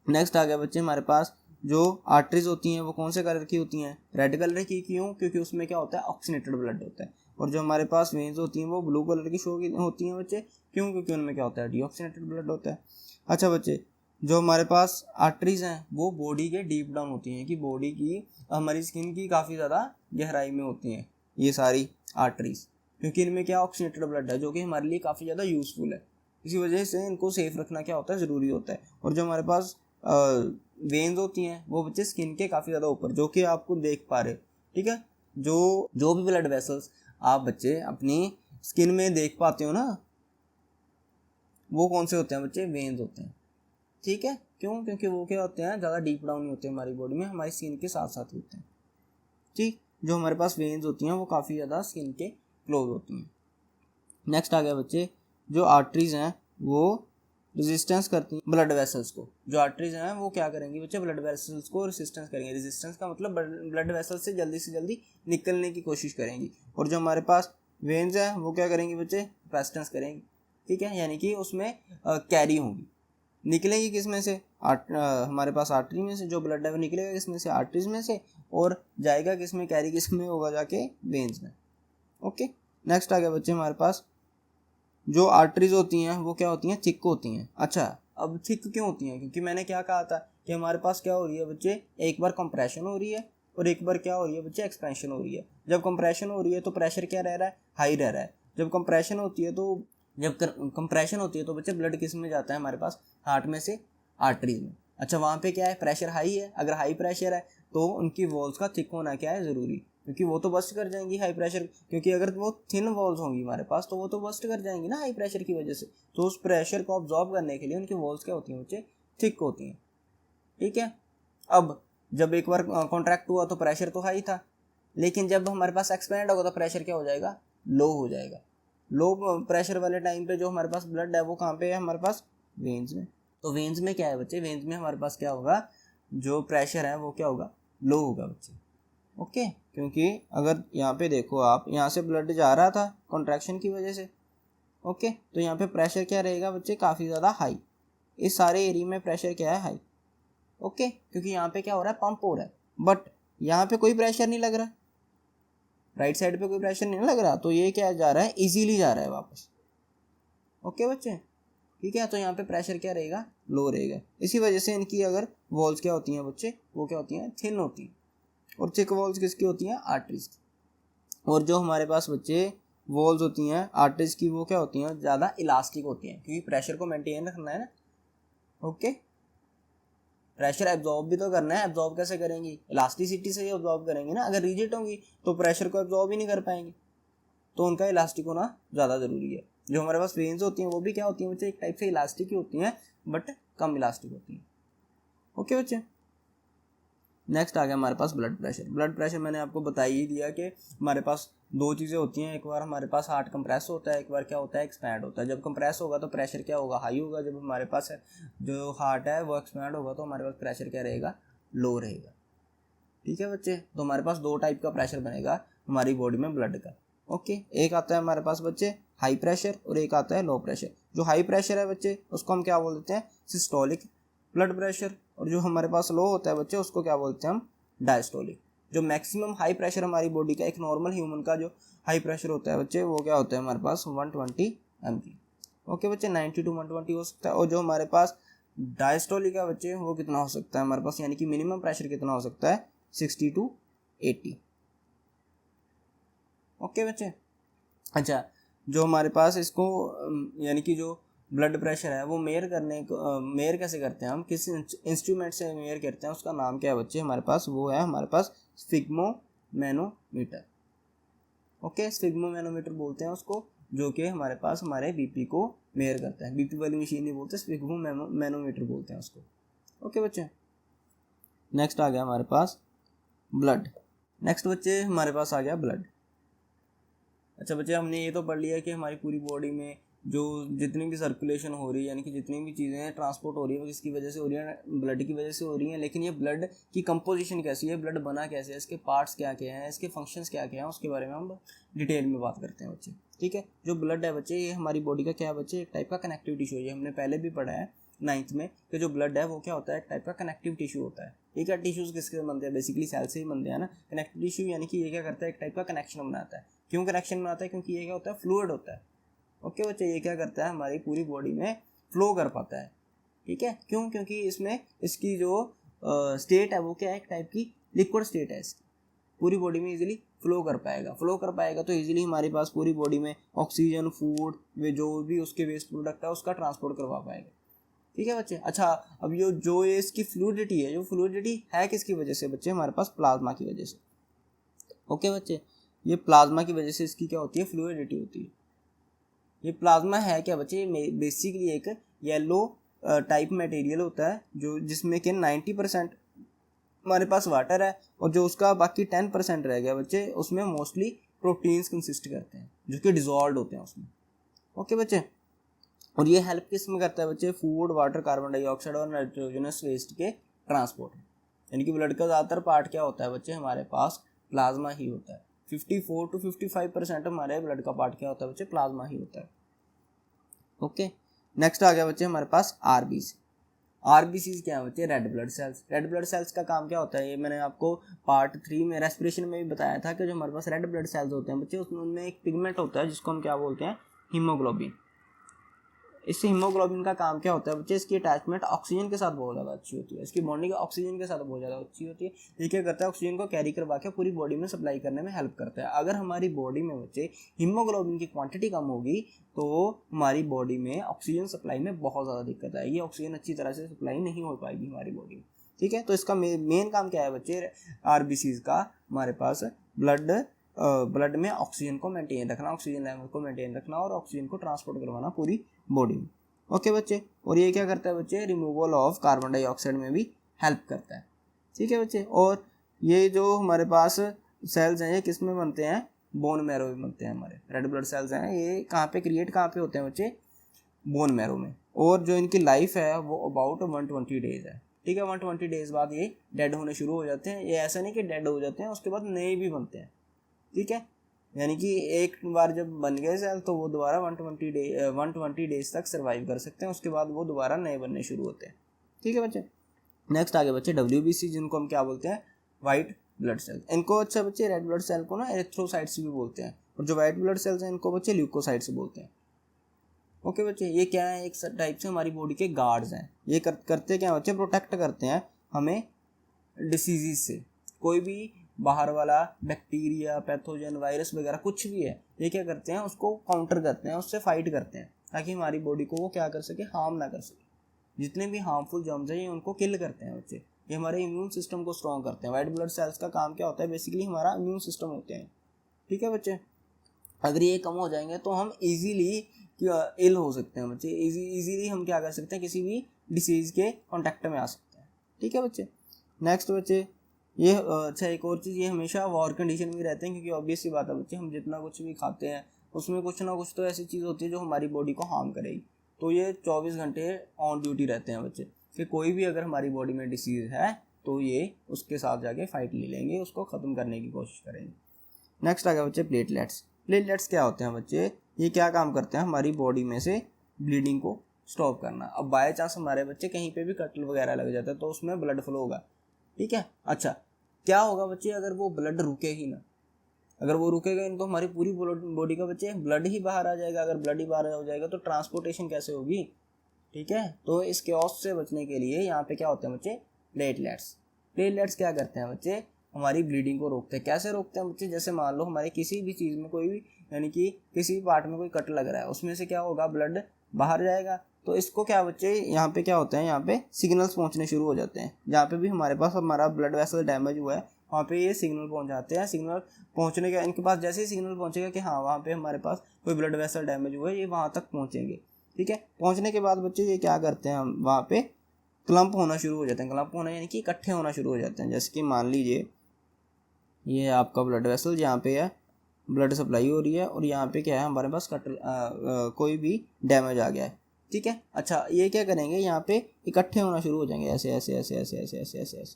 नेक्स्ट आ गया बच्चे हमारे पास जो आर्टरीज होती हैं वो कौन से कलर की होती हैं, रेड कलर की। क्यों, क्योंकि उसमें क्या होता है, ऑक्सीनेटेड ब्लड होता है। और जो हमारे पास वेन्स होती हैं वो ब्लू कलर की शो होती हैं बच्चे, क्यों, क्योंकि उनमें क्या होता है, डीऑक्सीनेटेड ब्लड होता है। अच्छा बच्चे, जो हमारे पास आर्टरीज हैं वो बॉडी के डीप डाउन होती हैं, कि बॉडी की, हमारी स्किन की काफ़ी ज़्यादा गहराई में होती हैं ये सारी आर्टरीज, क्योंकि इनमें क्या ऑक्सीनेटेड ब्लड है, जो कि हमारे लिए काफ़ी ज़्यादा यूज़फुल है। इसी वजह से इनको सेफ रखना क्या होता है, ज़रूरी होता है। और जो हमारे पास वेन्स होती हैं वो बच्चे स्किन के काफ़ी ज़्यादा ऊपर, जो कि आपको देख पा रहे, ठीक है, जो भी ब्लड वेसल्स आप बच्चे अपनी स्किन में देख पाते हो ना, वो कौन से होते हैं बच्चे, वेन्स होते हैं, ठीक है। क्यों, क्योंकि वो क्या होते हैं, ज़्यादा डीप डाउन नहीं होते हमारी बॉडी में, हमारी स्किन के साथ साथ होते हैं, ठीक। जो हमारे पास वेन्स होती हैं वो काफ़ी ज़्यादा स्किन के क्लोज होती हैं। नेक्स्ट आ गया बच्चे, जो आर्टरीज हैं वो रेजिस्टेंस करती हैं ब्लड वेसल्स को। जो आर्टरीज हैं वो क्या करेंगी बच्चे, ब्लड वेसल्स को रेजिस्टेंस करेंगे। रेजिस्टेंस का मतलब ब्लड वेसल्स से जल्दी निकलने की कोशिश करेंगी। और जो हमारे पास वेन्स हैं वो क्या करेंगी बच्चे, रेजिस्टेंस करेंगी, ठीक है, यानी कि उसमें कैरी होंगी। निकलेगी किस में से, हमारे पास आर्टरी में से, जो ब्लड है वो निकलेगा किस में से, आर्टरीज में से, और जाएगा किस में, कैरी किस में होगा, जाके वेन्स में, ओके। नेक्स्ट आ गया बच्चे हमारे पास, जो आर्टरीज होती हैं वो क्या होती हैं, थिक होती हैं। अच्छा, अब थिक क्यों होती हैं, क्योंकि मैंने क्या कहा था कि हमारे पास क्या हो रही है बच्चे, एक बार कंप्रेशन हो रही है और एक बार क्या हो रही है बच्चे, एक्सपेंशन हो रही है। जब कंप्रेशन हो रही है तो प्रेशर क्या रह रहा है, हाई रह रहा है। जब कंप्रेशन होती है तो बच्चे ब्लड किस में जाता है हमारे पास, हार्ट में से आर्टरीज में। अच्छा, वहाँ पे क्या है, प्रेशर हाई है। अगर हाई प्रेशर है तो उनकी वॉल्स का थिक होना क्या है, ज़रूरी, क्योंकि वो तो बस्ट कर जाएंगी हाई प्रेशर, क्योंकि अगर वो थिन वॉल्स होंगी हमारे पास तो वो तो बस्ट कर जाएंगी ना हाई प्रेशर की वजह से। तो उस प्रेशर को ऑब्जॉर्ब करने के लिए उनकी वॉल्स क्या होती हैं बच्चे, थिक होती हैं, ठीक है। अब जब एक बार कॉन्ट्रैक्ट हुआ तो प्रेशर तो हाई था, लेकिन जब हमारे पास एक्सपेंड होगा तो प्रेशर क्या हो जाएगा, लो हो जाएगा। लो प्रेशर वाले टाइम पे जो हमारे पास ब्लड है वो कहाँ पे है, हमारे पास वेन्स में। तो वेन्स में क्या है बच्चे, वेन्स में हमारे पास क्या होगा, जो प्रेशर है वो क्या होगा, लो होगा बच्चे, ओके। क्योंकि अगर यहाँ पे देखो आप, यहाँ से ब्लड जा रहा था कॉन्ट्रैक्शन की वजह से, ओके, तो यहाँ पे प्रेशर क्या रहेगा बच्चे, काफ़ी ज़्यादा हाई। इस सारे एरिया में प्रेशर क्या है, हाई, ओके, क्योंकि यहाँ पे क्या हो रहा है, पंप हो रहा है, बट यहाँ पे कोई प्रेशर नहीं लग रहा, राइट साइड पे कोई प्रेशर नहीं लग रहा, तो ये क्या जा रहा है, इजीली जा रहा है वापस, ओके बच्चे, ठीक है। तो यहाँ पे प्रेशर क्या रहेगा, लो रहेगा। इसी वजह से इनकी अगर वॉल्स क्या होती हैं बच्चे, वो क्या होती हैं, थिन होती हैं। और थिक वॉल्स किसकी होती हैं, आर्टरीज की। और जो हमारे पास बच्चे वॉल्स होती हैं आर्टरीज की, वो क्या होती हैं, ज़्यादा इलास्टिक होती हैं, क्योंकि प्रेशर को मेंटेन रखना है ना, ओके। प्रेशर एब्जॉर्ब भी तो करना है, एब्जॉर्ब कैसे करेंगी, इलास्टिसिटी से ही एब्जॉर्ब करेंगी ना। अगर रिजिड होंगी तो प्रेशर को एब्जॉर्ब ही नहीं कर पाएंगी, तो उनका इलास्टिक होना ज़्यादा ज़रूरी है। जो हमारे पास वेन्स होती हैं वो भी क्या होती हैं बच्चे, एक टाइप से इलास्टिक ही होती हैं, बट कम इलास्टिक होती हैं, ओके बच्चे। नेक्स्ट आ गया हमारे पास ब्लड प्रेशर। ब्लड प्रेशर मैंने आपको बता ही दिया कि हमारे पास दो चीज़ें होती हैं, एक बार हमारे पास हार्ट कंप्रेस होता है, एक बार क्या होता है, एक्सपैंड होता है। जब कंप्रेस होगा तो प्रेशर क्या होगा, हाई होगा। जब हमारे पास जो हार्ट है वो एक्सपैंड होगा तो हमारे पास प्रेशर क्या रहेगा, लो रहेगा, ठीक है बच्चे। तो हमारे पास दो टाइप का प्रेशर बनेगा हमारी बॉडी में ब्लड का, ओके। एक आता है हमारे पास बच्चे हाई प्रेशर और एक आता है लो प्रेशर। जो हाई प्रेशर है बच्चे उसको हम क्या बोल देते हैं, सिस्टोलिक ब्लड प्रेशर, और जो हमारे पास लो होता है बच्चे उसको क्या बोलते हैं हम, डायस्टोलिक। जो मैक्सिमम हाई प्रेशर हमारी बॉडी का, एक नॉर्मल ह्यूमन का जो हाई प्रेशर होता है बच्चे वो क्या होता है हमारे पास 120 mg, ओके बच्चे, 90 to 120 हो सकता है। और जो हमारे पास डायस्टोलिक है बच्चे वो कितना हो सकता है हमारे पास, यानी कि मिनिमम प्रेशर कितना हो सकता है, 60 to 80, ओके बच्चे। अच्छा, जो हमारे पास इसको यानी कि जो ब्लड प्रेशर है वो मेयर कैसे करते हैं हम, किस इंस्ट्रूमेंट से मेयर करते हैं, उसका नाम क्या है बच्चे हमारे पास, वो है हमारे पास स्फिग्मोमैनोमीटर, ओके। स्फिग्मोमैनोमीटर बोलते हैं उसको, जो कि हमारे पास हमारे बीपी को मेयर करता है। बीपी वाली मशीन नहीं बोलते, स्फिग्मोमैनोमीटर बोलते हैं उसको, ओके बच्चे। नेक्स्ट आ गया हमारे पास ब्लड। नेक्स्ट बच्चे हमारे पास आ गया ब्लड। अच्छा बच्चे, हमने ये तो पढ़ लिया कि हमारी पूरी बॉडी में जो जितनी भी सर्कुलेशन हो रही है, यानी कि जितनी भी चीज़ें ट्रांसपोर्ट हो रही है वो किसकी वजह से हो रही है, ब्लड की वजह से हो रही है। लेकिन ये ब्लड की कंपोजिशन कैसी है, ब्लड बना कैसे है, इसके पार्ट्स क्या क्या हैं, इसके फंक्शंस क्या क्या हैं, उसके बारे में हम डिटेल में बात करते हैं बच्चे। ठीक है, जो ब्लड है बच्चे, ये हमारी बॉडी का क्या है बच्चे, एक टाइप का कनेक्टिव टिश्यू है। हमने पहले भी पढ़ा है 9th में कि जो ब्लड है वो क्या होता है, एक टाइप का कनेक्टिव टिश्यू होता है। ठीक है, टिश्यूज किसके बनते हैं, बेसिकली सेल से ही बनते हैं ना। कनेक्टिव टिश्यू यानी कि ये क्या करता है, एक टाइप का कनेक्शन बनाता है। क्यों कनेक्शन बनाता है, क्योंकि ये क्या होता है, फ्लूइड होता है। ओके बच्चे, ये क्या करता है, हमारी पूरी बॉडी में फ्लो कर पाता है। ठीक है, क्यों, क्योंकि इसमें इसकी जो स्टेट है वो क्या है, एक टाइप की लिक्विड स्टेट है। इसकी पूरी बॉडी में इजीली फ्लो कर पाएगा तो इजीली हमारे पास पूरी बॉडी में ऑक्सीजन, फूड, वे जो भी उसके वेस्ट प्रोडक्ट है उसका ट्रांसपोर्ट करवा पाएगा। ठीक है बच्चे। अच्छा, अब ये इसकी फ्लूइडिटी है, जो फ्लूइडिटी है किसकी वजह से बच्चे, हमारे पास प्लाज्मा की वजह से। ओके बच्चे, ये प्लाज्मा की वजह से इसकी क्या होती है, फ्लूइडिटी होती है। ये प्लाज्मा है क्या बच्चे, बेसिकली एक येलो टाइप मटेरियल होता है जो जिसमें कि 90% हमारे पास वाटर है, और जो उसका बाकी 10% रह गया बच्चे, उसमें मोस्टली प्रोटीन्स कंसिस्ट करते हैं जो कि डिजॉल्व होते हैं उसमें। ओके बच्चे, और ये हेल्प किस में करता है बच्चे, फूड, वाटर, कार्बन डाइऑक्साइड और नाइट्रोजनस वेस्ट के ट्रांसपोर्ट। यानी कि ब्लड का ज़्यादातर पार्ट क्या होता है बच्चे, हमारे पास प्लाज्मा ही होता है। 54 to 55% हमारे ब्लड का पार्ट क्या होता है बच्चे, प्लाज्मा ही होता है। ओके, नेक्स्ट आ गया बच्चे हमारे पास आरबीसी। आरबीसी क्या है बच्चे, red blood cells. Red blood cells का काम क्या होता है, ये मैंने आपको पार्ट 3 में रेस्पिरेशन में भी बताया था कि जो हमारे पास रेड ब्लड सेल्स होते हैं बच्चे, उसमें उनमें एक पिगमेंट होता है जिसको हम क्या बोलते हैं, हीमोग्लोबिन। इससे हीमोग्लोबिन का काम क्या होता है बच्चे, इसकी अटैचमेंट ऑक्सीजन के साथ बहुत ज़्यादा अच्छी होती है, इसकी बॉन्डिंग ऑक्सीजन के साथ बहुत ज़्यादा अच्छी होती है। ये क्या करता है, ऑक्सीजन को कैरी करवा के पूरी बॉडी में सप्लाई करने में हेल्प करता है। अगर हमारी बॉडी में बच्चे हीमोग्लोबिन की क्वांटिटी कम होगी तो हमारी बॉडी में ऑक्सीजन सप्लाई में बहुत ज़्यादा दिक्कत आएगी, ऑक्सीजन अच्छी तरह से सप्लाई नहीं हो पाएगी हमारी बॉडी में। ठीक है, तो इसका मेन काम क्या है बच्चे, आरबीसीज का, हमारे पास ब्लड में ऑक्सीजन को मेंटेन रखना, ऑक्सीजन लेवल को मेंटेन रखना और ऑक्सीजन को ट्रांसपोर्ट करवाना पूरी बॉडी में। ओके बच्चे, और ये क्या करता है बच्चे, रिमूवल ऑफ कार्बन डाइऑक्साइड में भी हेल्प करता है। ठीक है बच्चे, और ये जो हमारे पास सेल्स हैं ये किस में बनते हैं, बोन मैरो में बनते हैं। हमारे रेड ब्लड सेल्स हैं ये कहाँ पे क्रिएट कहाँ पे होते हैं बच्चे, बोन मैरो में। और जो इनकी लाइफ है वो अबाउट 120 डेज है। ठीक है, 120 डेज बाद ये डेड होने शुरू हो जाते हैं। ये ऐसा नहीं कि डेड हो जाते हैं, उसके बाद नए भी बनते हैं। ठीक है, यानी कि एक बार जब बन गए सेल तो वो दोबारा 120 डेज तक सर्वाइव कर सकते हैं, उसके बाद वो दोबारा नए बनने शुरू होते हैं। ठीक है बच्चे, नेक्स्ट आगे बच्चे WBC, जिनको हम क्या बोलते हैं, वाइट ब्लड सेल। इनको अच्छा बच्चे रेड ब्लड सेल को ना एरिथ्रोसाइट्स भी बोलते हैं, और जो वाइट ब्लड सेल्स हैं इनको बच्चे ल्यूकोसाइट्स बोलते हैं। ओके बच्चे, ये क्या है, एक टाइप से हमारी बॉडी के गार्ड्स हैं। ये करते क्या बच्चे, प्रोटेक्ट करते हैं हमें डिसीजेज से। कोई भी बाहर वाला बैक्टीरिया, पैथोजन, वायरस वगैरह कुछ भी है, ये क्या करते हैं, उसको काउंटर करते हैं, उससे फाइट करते हैं, ताकि हमारी बॉडी को वो क्या कर सके, हार्म ना कर सके। जितने भी हार्मफुल जर्म्स हैं ये उनको किल करते हैं बच्चे। ये हमारे इम्यून सिस्टम को स्ट्रॉन्ग करते हैं। वाइट ब्लड सेल्स का काम क्या होता है, बेसिकली हमारा इम्यून सिस्टम होते हैं। ठीक है बच्चे, अगर ये कम हो जाएंगे तो हम इजीली इल हो सकते हैं बच्चे। इजीली हम क्या कर सकते हैं, किसी भी डिसीज़ के कॉन्टैक्ट में आ सकते हैं। ठीक है बच्चे, नेक्स्ट बच्चे ये अच्छा एक और चीज़, ये हमेशा वॉर कंडीशन में रहते हैं, क्योंकि ऑब्वियस सी बात है बच्चे, हम जितना कुछ भी खाते हैं उसमें कुछ ना कुछ तो ऐसी चीज़ होती है जो हमारी बॉडी को हार्म करेगी। तो ये 24 घंटे ऑन ड्यूटी रहते हैं बच्चे, कि कोई भी अगर हमारी बॉडी में डिसीज़ है तो ये उसके साथ जाके फाइट ले लेंगे, उसको ख़त्म करने की कोशिश करेंगे। नेक्स्ट आ गया बच्चे प्लेटलेट्स। प्लेटलेट्स क्या होते हैं बच्चे, ये क्या काम करते हैं, हमारी बॉडी में से ब्लीडिंग को स्टॉप करना। अब बाय चांस हमारे बच्चे कहीं पे भी कट वगैरह लग जाता है तो उसमें ब्लड फ्लो होगा। ठीक है, अच्छा क्या होगा बच्चे, अगर वो ब्लड रुके ही ना, अगर वो रुकेगा नहीं तो हमारी पूरी बॉडी का बच्चे ब्लड ही बाहर आ जाएगा। अगर ब्लड ही बाहर हो जाएगा तो ट्रांसपोर्टेशन कैसे होगी। ठीक है, तो इस केओस से बचने के लिए यहाँ पे क्या होते हैं बच्चे, प्लेटलेट्स। प्लेटलेट्स क्या करते हैं बच्चे, हमारी ब्लीडिंग को रोकते हैं। कैसे रोकते हैं बच्चे, जैसे मान लो हमारे किसी भी चीज़ में कोई भी, यानी कि किसी भी पार्ट में कोई कट लग रहा है, उसमें से क्या होगा, ब्लड बाहर जाएगा। तो इसको क्या बच्चे, यहाँ पे क्या होता है, यहाँ पे सिग्नल्स पहुँचने शुरू हो जाते हैं। जहाँ पे भी हमारे पास हमारा ब्लड वेसल डैमेज हुआ है वहाँ पे ये सिग्नल पहुँच जाते हैं। सिग्नल पहुँचने के इनके पास जैसे ही सिग्नल पहुँचेगा कि हाँ वहाँ पे हमारे पास कोई ब्लड वेसल डैमेज हुआ है, ये वहाँ तक पहुँचेंगे। ठीक है, पहुँचने के बाद बच्चे ये क्या करते हैं, हम वहाँ पे क्लम्प होना शुरू हो जाते हैं। क्लम्प होना यानी कि इकट्ठे होना शुरू हो जाते हैं। जैसे कि मान लीजिए ये आपका ब्लड वेसल यहाँ पे है, ब्लड सप्लाई हो रही है और यहाँ पे क्या है हमारे पास कोई भी डैमेज आ गया है, ठीक है। अच्छा ये क्या करेंगे, यहाँ पे इकट्ठे होना शुरू हो जाएंगे ऐसे ऐसे ऐसे ऐसे ऐसे ऐसे ऐसे ऐसे,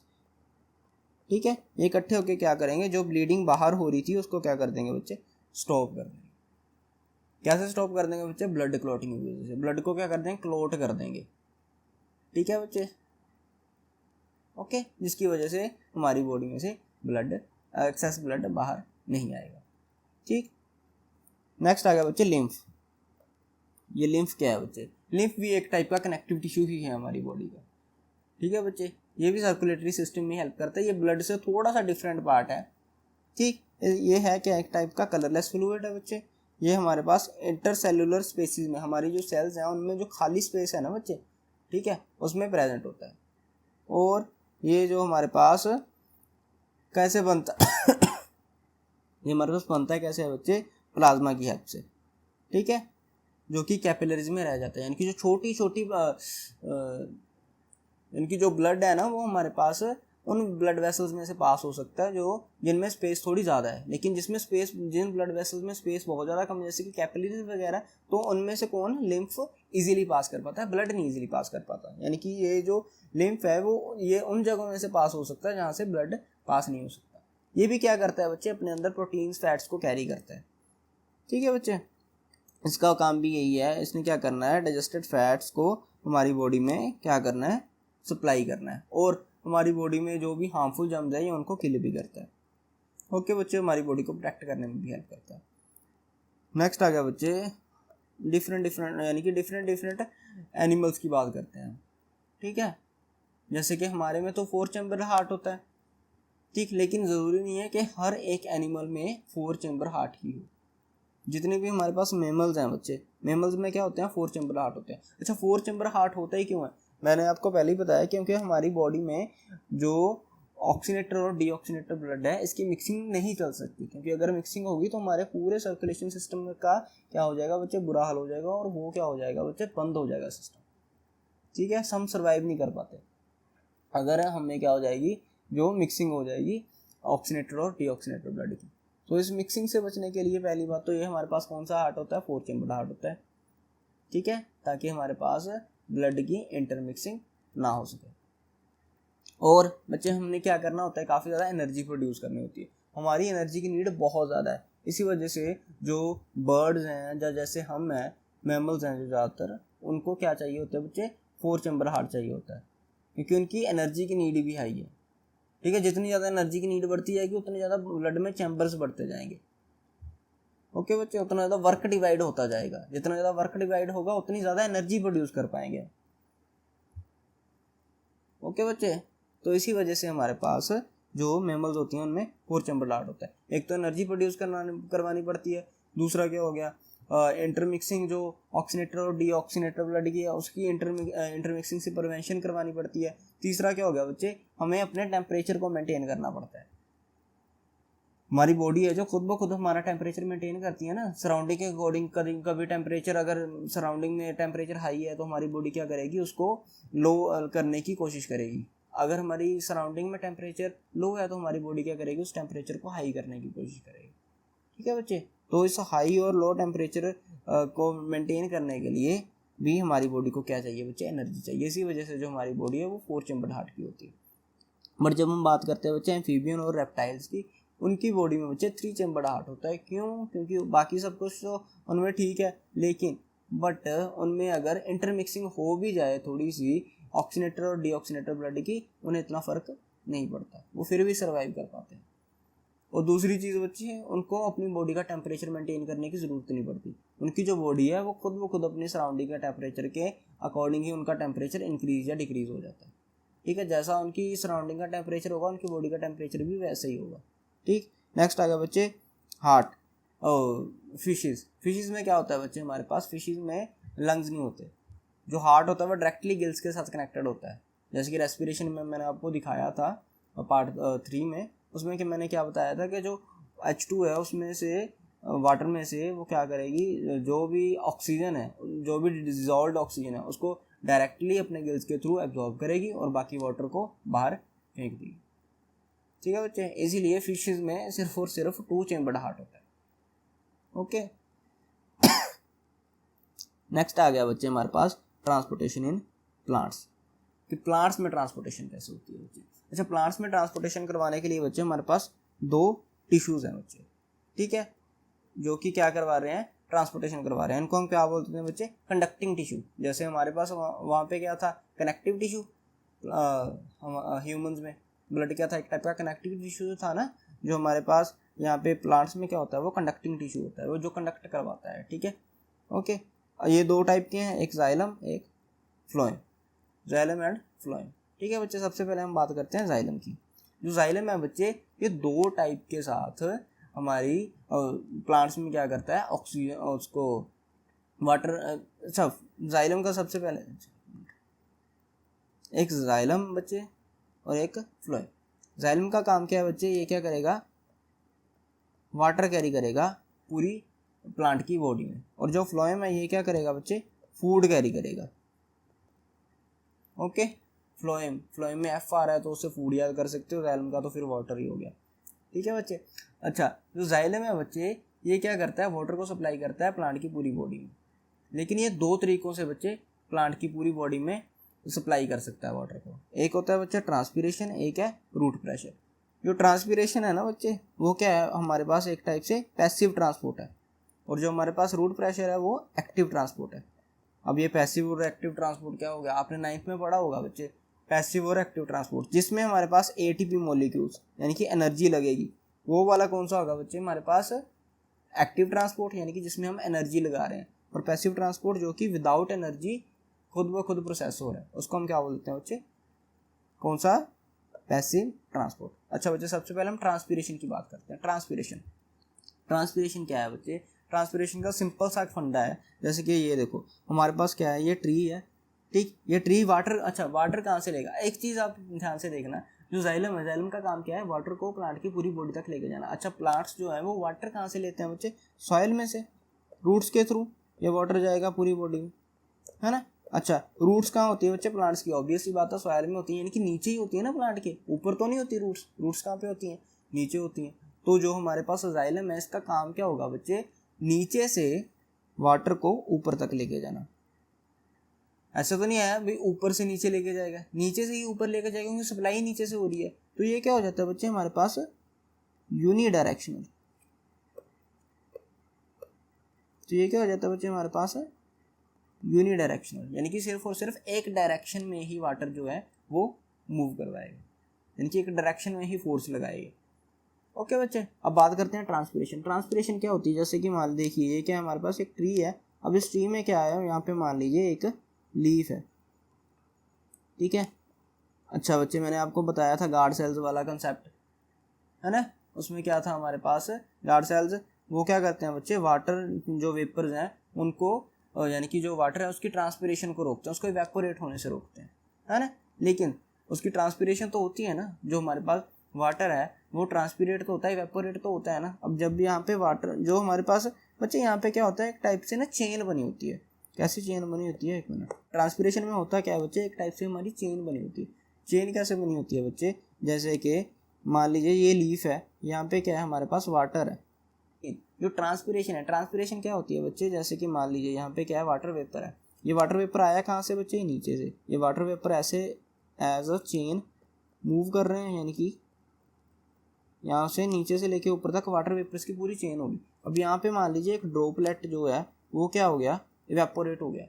ठीक है। ये इकट्ठे होकर क्या करेंगे, जो ब्लीडिंग बाहर हो रही थी उसको क्या कर देंगे बच्चे, स्टॉप कर देंगे। कैसे स्टॉप कर देंगे बच्चे, ब्लड क्लॉटिंग की वजह से ब्लड को क्या कर देंगे, क्लॉट कर देंगे, ठीक है बच्चे, ओके। जिसकी वजह से हमारी बॉडी में से ब्लड एक्सेस ब्लड बाहर नहीं आएगा, ठीक। नेक्स्ट आ गया बच्चे लिम्फ। ये लिम्फ क्या है बच्चे, लिम्फ भी एक टाइप का कनेक्टिव टिश्यू ही है हमारी बॉडी का, ठीक है बच्चे। ये भी सर्कुलेटरी सिस्टम में हेल्प करता है, ये ब्लड से थोड़ा सा डिफरेंट पार्ट है, ठीक। ये है क्या, एक टाइप का कलरलेस फ्लूइड है बच्चे। ये हमारे पास इंटरसेलुलर स्पेसिस में, हमारी जो सेल्स हैं उनमें जो खाली स्पेस है ना बच्चे, ठीक है, उसमें प्रेजेंट होता है। और ये जो हमारे पास कैसे बनता ये हमारे पास बनता है कैसे है बच्चे, प्लाज्मा की हेल्प से, ठीक है, जो कि कैपिलरीज में रह जाता है। यानी कि जो छोटी छोटी इनकी जो ब्लड है ना वो हमारे पास उन ब्लड वेसल्स में से पास हो सकता है जो जिनमें स्पेस थोड़ी ज़्यादा है, लेकिन जिन ब्लड वेसल्स में स्पेस बहुत ज़्यादा कम, जैसे कि कैपिलरीज वगैरह, तो उनमें से कौन लिम्फ इजीली पास कर पाता है, ब्लड नहीं इजीली पास कर पाता। यानी कि ये जो लिम्फ है वो ये उन जगहों में से पास हो सकता है जहाँ से ब्लड पास नहीं हो सकता। ये भी क्या करता है बच्चे, अपने अंदर प्रोटीन्स फैट्स को कैरी करता है, ठीक है बच्चे। इसका काम भी यही है, इसने क्या करना है, डाइजेस्टेड फैट्स को हमारी बॉडी में क्या करना है, सप्लाई करना है, और हमारी बॉडी में जो भी हार्मफुल जर्म्स है ये उनको किल भी करता है, ओके बच्चे। हमारी बॉडी को प्रोटेक्ट करने में भी हेल्प करता है। नेक्स्ट आ गया बच्चे डिफरेंट यानी कि डिफरेंट एनिमल्स की बात करते हैं, ठीक है। जैसे कि हमारे में तो 4 चैम्बर हार्ट होता है, ठीक, लेकिन ज़रूरी नहीं है कि हर एक एनिमल में 4 चैम्बर हार्ट ही हो। जितने भी हमारे पास मेमल्स हैं बच्चे, मेमल्स में क्या होते हैं, 4 चैम्बर हार्ट होते हैं। अच्छा 4 चैम्बर हार्ट होता ही क्यों है, मैंने आपको पहले ही बताया, क्योंकि हमारी बॉडी में जो ऑक्सीनेटर और डीऑक्सीनेटर ब्लड है इसकी मिक्सिंग नहीं चल सकती, क्योंकि अगर मिक्सिंग होगी तो हमारे पूरे सर्कुलेशन सिस्टम का क्या हो जाएगा बच्चे, बुरा हाल हो जाएगा, और वो क्या हो जाएगा बच्चे, बंद हो जाएगा सिस्टम, ठीक है। हम सर्वाइव नहीं कर पाते अगर हमें क्या हो जाएगी, जो मिक्सिंग हो जाएगी ऑक्सीनेटर और डीऑक्सीनेटर ब्लड की। तो इस मिक्सिंग से बचने के लिए पहली बात तो ये हमारे पास कौन सा हार्ट होता है, 4 चैम्बर हार्ट होता है, ठीक है, ताकि हमारे पास ब्लड की इंटरमिक्सिंग ना हो सके। और बच्चे हमने क्या करना होता है, काफ़ी ज़्यादा एनर्जी प्रोड्यूस करनी होती है, हमारी एनर्जी की नीड बहुत ज़्यादा है। इसी वजह से जो बर्ड्स हैं या जैसे हम हैं, मैमल्स हैं जो ज़्यादातर, उनको क्या चाहिए होता है बच्चे, 4 चैम्बर हार्ट चाहिए होता है, क्योंकि उनकी एनर्जी की नीड भी हाई है, ठीक है। जितनी ज़्यादा एनर्जी की नीड बढ़ती जाएगी उतनी ज़्यादा ब्लड में चैम्बर्स बढ़ते जाएंगे, ओके बच्चे, उतना ज़्यादा वर्क डिवाइड होता जाएगा। जितना ज़्यादा वर्क डिवाइड होगा उतनी ज़्यादा एनर्जी प्रोड्यूस कर पाएंगे, ओके बच्चे। तो इसी वजह से हमारे पास जो मैमल्स होती हैं उनमें 4 चैम्बर हार्ट होता है। एक तो एनर्जी प्रोड्यूस करवानी पड़ती है, दूसरा क्या हो गया, इंटरमिक्सिंग जो ऑक्सीनेटर और डीऑक्सीनेटर ब्लड की है उसकी इंटरमिक्सिंग से प्रिवेंशन करवानी पड़ती है। तीसरा क्या हो गया बच्चे, हमें अपने टेम्परेचर को मेंटेन करना पड़ता है। हमारी बॉडी है जो खुद ब खुद हमारा टेम्परेचर मेंटेन करती है ना, सराउंडिंग के अकॉर्डिंग। कभी टेम्परेचर अगर सराउंडिंग में टेम्परेचर हाई है तो हमारी बॉडी क्या करेगी, उसको लो करने की कोशिश करेगी। अगर हमारी सराउंडिंग में टेम्परेचर लो है तो हमारी बॉडी क्या करेगी, उस टेम्परेचर को हाई करने की कोशिश करेगी, ठीक है बच्चे। तो इस हाई और लो टेम्परेचर को मेंटेन करने के लिए भी हमारी बॉडी को क्या चाहिए बच्चे, एनर्जी चाहिए। इसी वजह से जो हमारी बॉडी है वो 4 चैम्बर हार्ट की होती है। बट जब हम बात करते हैं बच्चे एम्फीबियन और रेप्टाइल्स की, उनकी बॉडी में बच्चे 3 चैम्बर हार्ट होता है। क्यों, क्योंकि बाकी सब कुछ तो उनमें ठीक है, लेकिन बट उनमें अगर इंटरमिक्सिंग हो भी जाए थोड़ी सी ऑक्सीनेटर और डीऑक्सीनेटर ब्लड की, उन्हें इतना फ़र्क नहीं पड़ता, वो फिर भी सर्वाइव कर पाते हैं। और दूसरी चीज़ बच्ची है, उनको अपनी बॉडी का टेम्परेचर मेंटेन करने की ज़रूरत नहीं पड़ती। उनकी जो बॉडी है वो खुद ब खुद अपनी सराउंडिंग के टेम्परेचर के अकॉर्डिंग ही उनका टेम्परेचर इंक्रीज या डिक्रीज हो जाता है, ठीक है। जैसा उनकी सराउंडिंग का टेम्परेचर होगा उनकी बॉडी का टेम्परेचर भी वैसे ही होगा, ठीक। नेक्स्ट आ गया बच्चे हार्ट और फिशेज़ में क्या होता है बच्चे, हमारे पास फिशेज़ में लंग्स नहीं होते। जो हार्ट होता है वो डायरेक्टली गिल्स के साथ कनेक्टेड होता है। जैसे कि रेस्पिरेशन में मैंने आपको दिखाया था पार्ट 3 में, उसमें कि मैंने क्या बताया था कि जो H2 है उसमें से वाटर में से वो क्या करेगी, जो भी ऑक्सीजन है, जो भी डिजॉल्व्ड ऑक्सीजन है उसको डायरेक्टली अपने गिल्स के थ्रू एब्जॉर्ब करेगी और बाकी वाटर को बाहर फेंक देगी, ठीक है बच्चे। इसीलिए फिशेज में सिर्फ और सिर्फ 2 चैम्बर्ड हार्ट होता है, ओके। नेक्स्ट आ गया बच्चे हमारे पास ट्रांसपोर्टेशन इन प्लांट्स, कि प्लांट्स में ट्रांसपोर्टेशन कैसे होती है बच्चे। अच्छा, प्लांट्स में ट्रांसपोर्टेशन करवाने के लिए बच्चे हमारे पास दो टिश्यूज़ हैं बच्चे, ठीक है, जो कि क्या करवा रहे हैं, ट्रांसपोर्टेशन करवा रहे हैं। इनको हम क्या बोलते हैं बच्चे, कंडक्टिंग टिश्यू। जैसे हमारे पास वहाँ पे क्या था, कनेक्टिव टिश्यू, ह्यूमंस में ब्लड क्या था, एक टाइप का कनेक्टिव टिश्यू जो था ना, जो हमारे पास यहाँ पे प्लांट्स में क्या होता है, वो कंडक्टिंग टिश्यू होता है, वो जो कंडक्ट करवाता है, ठीक है, ओके। ये दो टाइप के हैं, एक जाइलम, एक फ्लोएम, जाइलम एंड फ्लोएम, ठीक है बच्चे। सबसे पहले हम बात करते हैं जाइलम की। जो जाइलम है बच्चे, ये दो टाइप के साथ हमारी प्लांट्स में क्या करता है, ऑक्सीजन, उसको वाटर, अच्छा जाइलम का सबसे पहले एक जाइलम बच्चे और एक फ्लोएम। जाइलम का काम क्या है बच्चे, ये क्या करेगा, वाटर कैरी करेगा पूरी प्लांट की बॉडी में, और जो फ्लोएम है ये क्या करेगा बच्चे, फूड कैरी करेगा, ओके। फ्लोएम में एफ आ रहा है तो उससे फूड याद कर सकते हो, जाइलम का तो फिर वाटर ही हो गया, ठीक है बच्चे। अच्छा, जो जाइलम है बच्चे, ये क्या करता है, वाटर को सप्लाई करता है प्लांट की पूरी बॉडी में, लेकिन ये दो तरीकों से बच्चे प्लांट की पूरी बॉडी में सप्लाई कर सकता है वाटर को। एक होता है बच्चे ट्रांसपीरेशन, एक है रूट प्रेशर। जो ट्रांसपीरेशन है ना बच्चे, वो क्या है, हमारे पास एक टाइप से पैसिव ट्रांसपोर्ट है, और जो हमारे पास रूट प्रेशर है वो एक्टिव ट्रांसपोर्ट है। अब ये पैसिव और एक्टिव ट्रांसपोर्ट क्या हो गया, आपने 9th में पढ़ा होगा बच्चे, पैसिव और एक्टिव ट्रांसपोर्ट, जिसमें हमारे पास एटीपी मॉलिक्यूल्स यानी कि एनर्जी लगेगी, वो वाला कौन सा होगा बच्चे, हमारे पास एक्टिव ट्रांसपोर्ट, यानी कि जिसमें हम एनर्जी लगा रहे हैं, और पैसिव ट्रांसपोर्ट जो कि विदाउट एनर्जी खुद ब खुद प्रोसेस हो रहा है, उसको हम क्या बोलते हैं बच्चे, कौन सा, पैसिव ट्रांसपोर्ट। अच्छा बच्चे, सबसे पहले हम ट्रांसपीरेशन की बात करते हैं। ट्रांसपीरेशन क्या है बच्चे, ट्रांसपीरेशन का सिंपल सा फंडा है। जैसे कि ये देखो, हमारे पास क्या है, ये ट्री है, ठीक, ये ट्री वाटर, अच्छा वाटर कहाँ से लेगा, एक चीज़ आप ध्यान से देखना, जो जाइलम है, जाइलम का काम क्या है, वाटर को प्लांट की पूरी बॉडी तक लेके जाना। अच्छा, प्लांट्स जो है वो वाटर कहाँ से लेते हैं बच्चे, सॉइल में से, रूट्स के थ्रू ये वाटर जाएगा पूरी बॉडी में, है ना। अच्छा, रूट्स कहाँ होती है बच्चे, प्लांट्स की, ऑब्वियस सी बात है सॉइल में होती है, यानी कि नीचे ही होती है ना प्लांट के, ऊपर तो नहीं होती रूट्स कहाँ पे होती हैं, नीचे होती हैं। तो जो हमारे पास जाइलम है, इसका काम क्या होगा बच्चे, नीचे से वाटर को ऊपर तक लेके जाना। ऐसा तो नहीं है भाई ऊपर से नीचे लेके जाएगा, नीचे से ही ऊपर लेके जाएगा, क्योंकि सप्लाई नीचे से हो रही है। तो ये क्या हो जाता है बच्चे, हमारे पास यूनिडायरेक्शनल, तो ये क्या हो जाता है बच्चे, हमारे पास यूनिडायरेक्शनल, यानी कि सिर्फ और सिर्फ एक डायरेक्शन में ही वाटर जो है वो मूव करवाएगा, यानी कि एक डायरेक्शन में ही फोर्स लगाएगा, ओके बच्चे। अब बात करते हैं ट्रांसपीरेशन क्या होती है। जैसे कि मान देखिए, ये क्या हमारे पास एक ट्री है, अब इस ट्री में क्या है, यहाँ पे मान लीजिए एक लीफ है, ठीक है। अच्छा बच्चे, मैंने आपको बताया था गार्ड सेल्स वाला कंसेप्ट, है ना, उसमें क्या था हमारे पास, गार्ड सेल्स वो क्या करते हैं बच्चे, वाटर जो वेपर्स हैं उनको, यानी कि जो वाटर है उसकी ट्रांसपीरेशन को रोकते हैं, उसको इवेपोरेट होने से रोकते हैं, है ना। लेकिन उसकी ट्रांसपीरेशन तो होती है ना, जो हमारे पास वाटर है वो ट्रांसपीरेट तो होता है, इवेपोरेट तो होता है ना। अब जब भी यहाँ पे वाटर जो हमारे पास बच्चे, यहाँ पे क्या होता है, एक टाइप से ना चेन बनी होती है। कैसी चेन बनी होती है, एक मिनट, ट्रांसपीरेशन में होता क्या है बच्चे, एक टाइप से हमारी चेन बनी होती है। चेन कैसे बनी होती है बच्चे, जैसे कि मान लीजिए ये लीफ है, यहाँ पे क्या है, हमारे पास वाटर है। जो ट्रांसपीरेशन है, ट्रांसपीरेशन क्या होती है बच्चे, जैसे कि मान लीजिए यहाँ पे क्या है, वाटर वेपर है, ये वाटर वेपर आया कहाँ से बच्चे, नीचे से। ये वाटर वेपर ऐसे एज अ चेन मूव कर रहे हैं, यानी कि यहाँ से नीचे से लेके ऊपर तक वाटर वेपर्स की पूरी चेन होगी। अब यहाँ पे मान लीजिए एक ड्रॉपलेट जो है वो क्या हो गया, इवेपोरेट हो गया।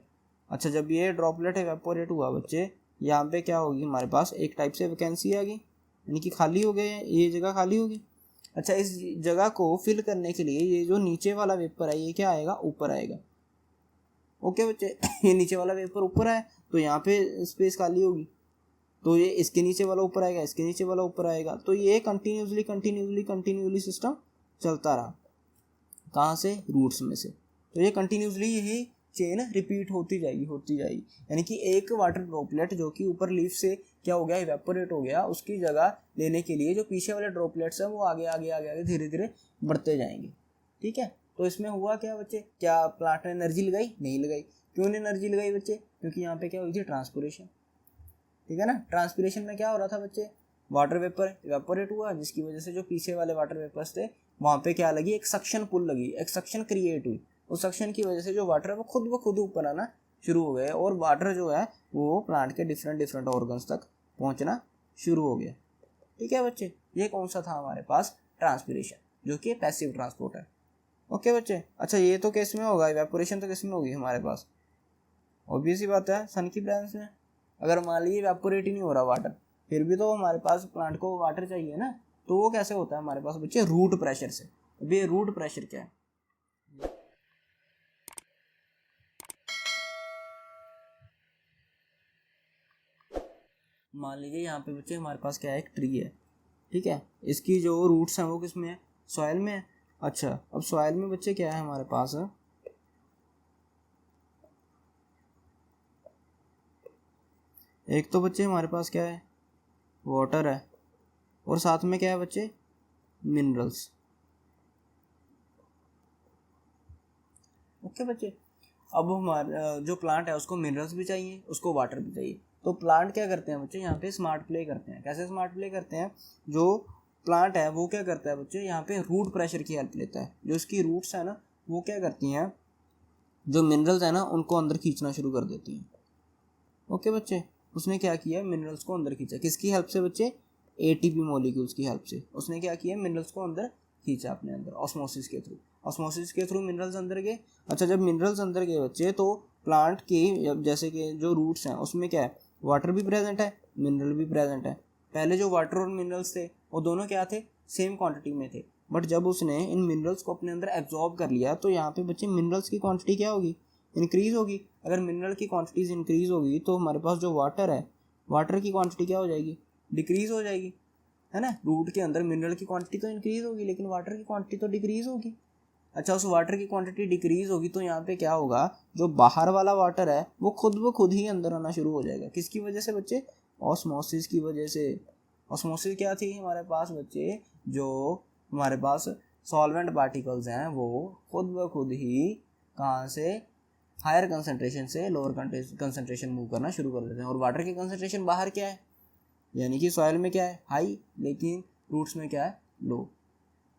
अच्छा, जब ये ड्रॉपलेट इवेपोरेट हुआ बच्चे, यहाँ पे क्या होगी, हमारे पास एक टाइप से वैकेंसी आ गई, यानी कि खाली हो गए, ये जगह खाली होगी। अच्छा, इस जगह को फिल करने के लिए ये जो नीचे वाला वेपर है ये क्या आएगा, ऊपर आएगा, ओके बच्चे। ये नीचे वाला वेपर ऊपर है तो यहाँ पे स्पेस खाली होगी, तो ये इसके नीचे वाला ऊपर आएगा, इसके नीचे वाला ऊपर आएगा, तो ये कंटिन्यूसली सिस्टम चलता रहा। कहाँ से, रूट्स में से। तो ये कंटिन्यूसली यही चेन रिपीट होती जाएगी, यानी कि एक वाटर ड्रॉपलेट जो कि ऊपर लीफ से क्या हो गया, इवेपोरेट हो गया, उसकी जगह लेने के लिए जो पीछे वाले ड्रॉपलेट्स हैं वो आगे आगे आगे आगे धीरे धीरे बढ़ते जाएंगे, ठीक है। तो इसमें हुआ क्या बच्चे, क्या प्लांट ने एनर्जी लगाई, नहीं लगाई। क्यों नहीं एनर्जी लगाई बच्चे, क्योंकि यहाँ पे क्या हुई थी, ट्रांसपीरेशन, ठीक है ना। ट्रांसपीरेशन में क्या हो रहा था बच्चे, वाटर वेपर इवेपोरेट हुआ, जिसकी वजह से जो पीछे वाले वाटर वेपर्स थे वहाँ पे क्या लगी, एक सक्शन पुल लगी, एक सक्शन क्रिएट हुई। उस सक्शन की वजह से जो वाटर है वो खुद ब खुद ऊपर आना शुरू हो गया और वाटर जो है वो प्लांट के डिफरेंट डिफरेंट ऑर्गन्स तक पहुँचना शुरू हो गया। ठीक है बच्चे, ये कौन सा था हमारे पास, ट्रांसपिरेशन, जो कि पैसिव ट्रांसपोर्ट है। ओके बच्चे, अच्छा ये तो किस में होगा, इवेपोरेशन तो किस में होगी हमारे पास, ऑब्वियस ही बात है सन की प्रेजेंस में। अगर मान लीजिए इवेपोरेट ही नहीं हो रहा वाटर, फिर भी तो हमारे पास प्लांट को वाटर चाहिए ना, तो वो कैसे होता है हमारे पास बच्चे, रूट प्रेशर से। अभी ये रूट प्रेशर क्या है, मान लीजिए यहाँ पे बच्चे हमारे पास क्या है, एक ट्री है, ठीक है, इसकी जो रूट्स हैं वो किस में है, सॉइल में है। अच्छा, अब सॉइल में बच्चे क्या है हमारे पास है, एक तो बच्चे हमारे पास क्या है, वाटर है, और साथ में क्या है बच्चे, मिनरल्स। ओके बच्चे, अब हमारा जो प्लांट है उसको मिनरल्स भी चाहिए, उसको वाटर भी चाहिए। तो प्लांट क्या करते हैं बच्चे, यहाँ पे स्मार्ट प्ले करते हैं। कैसे स्मार्ट प्ले करते हैं, जो प्लांट है वो क्या करता है बच्चे, यहाँ पे रूट प्रेशर की हेल्प लेता है। जो उसकी रूट्स है ना वो क्या करती हैं, जो मिनरल्स है ना उनको अंदर खींचना शुरू कर देती हैं। ओके बच्चे, उसने क्या किया, मिनरल्स को अंदर खींचा, किसकी हेल्प से बच्चे, एटीपी मॉलिक्यूल्स की हेल्प से। उसने क्या किया, मिनरल्स को अंदर खींचा अपने अंदर, ऑस्मोसिस के थ्रू। ऑस्मोसिस के थ्रू मिनरल्स अंदर गए। अच्छा, जब मिनरल्स अंदर गए बच्चे, तो प्लांट की जैसे कि जो रूट्स हैं उसमें क्या है, वाटर भी प्रेजेंट है, मिनरल भी प्रेजेंट है। पहले जो वाटर और मिनरल्स थे वो दोनों क्या थे, सेम क्वांटिटी में थे, बट जब उसने इन मिनरल्स को अपने अंदर एब्जॉर्ब कर लिया तो यहाँ पे बच्चे मिनरल्स की क्वांटिटी क्या होगी, इंक्रीज होगी। अगर मिनरल की क्वांटिटीज इंक्रीज होगी तो हमारे पास जो वाटर है, वाटर की क्वांटिटी क्या हो जाएगी, डिक्रीज हो जाएगी, है ना। रूट के अंदर मिनरल की क्वांटिटी तो इंक्रीज होगी लेकिन वाटर की क्वांटिटी तो डिक्रीज होगी। अच्छा, उस वाटर की क्वांटिटी डिक्रीज होगी तो यहाँ पे क्या होगा, जो बाहर वाला वाटर है वो खुद ब खुद ही अंदर आना शुरू हो जाएगा। किसकी वजह से बच्चे, ऑस्मोसिस की वजह से। ऑस्मोसिस क्या थी हमारे पास बच्चे, जो हमारे पास सॉल्वेंट पार्टिकल्स हैं वो खुद ब खुद ही कहाँ से, हायर कंसनट्रेशन से लोअर कंसनट्रेशन मूव करना शुरू कर देते हैं। और वाटर की कंसनट्रेशन बाहर क्या है, यानी कि सॉइल में क्या है, हाई, लेकिन रूट्स में क्या है, लो।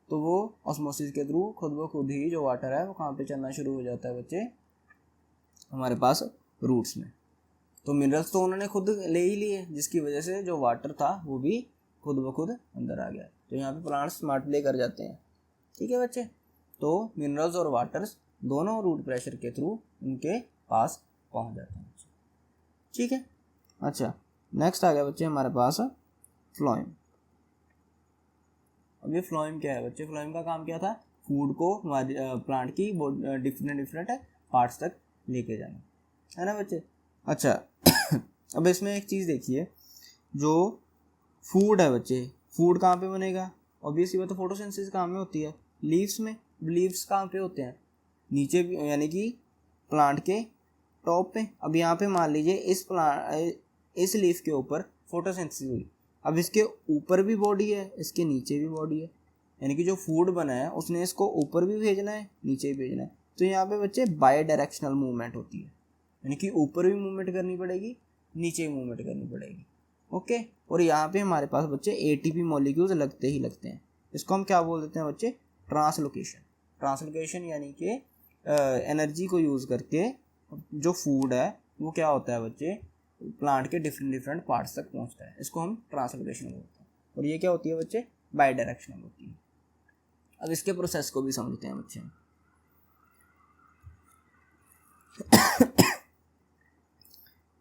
तो वो ऑस्मोसिस के थ्रू खुद ब खुद ही जो वाटर है वो कहाँ पे चलना शुरू हो जाता है बच्चे, हमारे पास रूट्स में। तो मिनरल्स तो उन्होंने खुद ले ही लिए, जिसकी वजह से जो वाटर था वो भी खुद ब खुद अंदर आ गया। तो यहाँ पे प्लांट्स स्मार्ट प्ले कर जाते हैं। ठीक है बच्चे, तो मिनरल्स और वाटर्स दोनों रूट प्रेशर के थ्रू उनके पास पहुँच जाते हैं। ठीक है, अच्छा नेक्स्ट आ गया बच्चे हमारे पास फ्लोएम। अब ये फ्लोएम क्या है बच्चे, फ्लोएम का काम क्या था, फूड को हमारी प्लांट की डिफरेंट डिफरेंट पार्ट्स तक लेके जाना, है ना बच्चे। अच्छा अब इसमें एक चीज़ देखिए, जो फूड है बच्चे, फूड कहाँ पे बनेगा, ऑब्वियसली बात है फोटोसिंथेसिस कहाँ में होती है, लीव्स में। लीव्स कहाँ पे होते हैं, नीचे, यानी कि प्लांट के टॉप पे। अब यहाँ पे मान लीजिए इस लीफ के ऊपर फोटोसिंथेसिस हुई, अब इसके ऊपर भी बॉडी है, इसके नीचे भी बॉडी है, यानी कि जो फूड बना है उसने इसको ऊपर भी भेजना है, नीचे भी भेजना है। तो यहाँ पे बच्चे बाई डायरेक्शनल मूवमेंट होती है, यानी कि ऊपर भी मूवमेंट करनी पड़ेगी, नीचे भी मूवमेंट करनी पड़ेगी। ओके, और यहाँ पे हमारे पास बच्चे एटीपी मॉलिक्यूल्स लगते ही लगते हैं। इसको हम क्या बोल देते हैं बच्चे, ट्रांसलोकेशन। ट्रांसलोकेशन यानी कि एनर्जी को यूज़ करके जो फूड है वो क्या होता है बच्चे, प्लांट के डिफरेंट डिफरेंट पार्ट्स तक पहुंचता है, इसको हम ट्रांसलोकेशन बोलते हैं। और ये क्या होती है बच्चे, बाई डायरेक्शनल होती है। अब इसके प्रोसेस को भी समझते हैं बच्चे।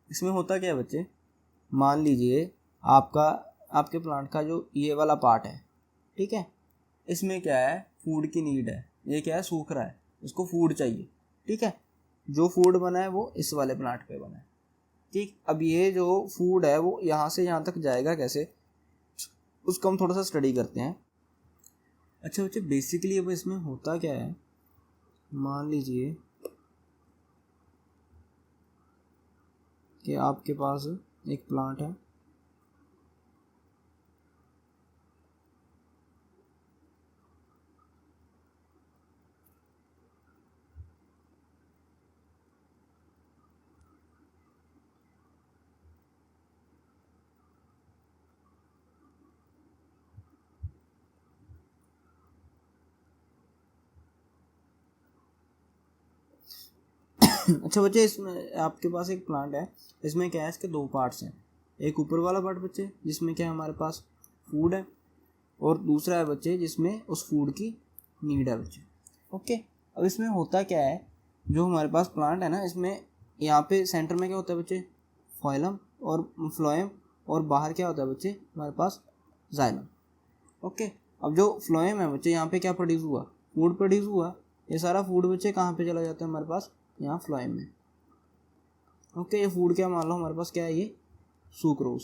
इसमें होता क्या है बच्चे, मान लीजिए आपके प्लांट का जो ये वाला पार्ट है, ठीक है, इसमें क्या है, फूड की नीड है, ये क्या है, सूख रहा है, इसको फूड चाहिए, ठीक है। जो फूड बना है वो इस वाले प्लांट पे बना है, ठीक। अब ये जो फूड है वो यहाँ से यहाँ तक जाएगा कैसे, उसको हम थोड़ा सा स्टडी करते हैं। अच्छा बच्चे, बेसिकली अब इसमें होता क्या है, मान लीजिए कि आपके पास एक प्लांट है, अच्छा बच्चे, इसमें आपके पास एक प्लांट है, इसमें क्या है, इसके दो पार्ट्स हैं। एक ऊपर वाला पार्ट बच्चे जिसमें क्या है हमारे पास फूड है, और दूसरा है बच्चे जिसमें उस फूड की नीड है बच्चे। ओके, अब इसमें होता क्या है, जो हमारे पास प्लांट है ना, इसमें यहाँ पे सेंटर में क्या होता है बच्चे, फाइलम और फ्लोएम, और बाहर क्या होता है बच्चे हमारे पास जाइलम। ओके, अब जो फ्लोएम है बच्चे, यहाँ पे क्या प्रोड्यूस हुआ, फूड प्रोड्यूस हुआ। ये सारा फूड बच्चे कहाँ पे चला जाता है हमारे पास, यहाँ फ्लोएम में। ओके, ये फूड क्या मान लो हमारे पास क्या है, ये सुक्रोज।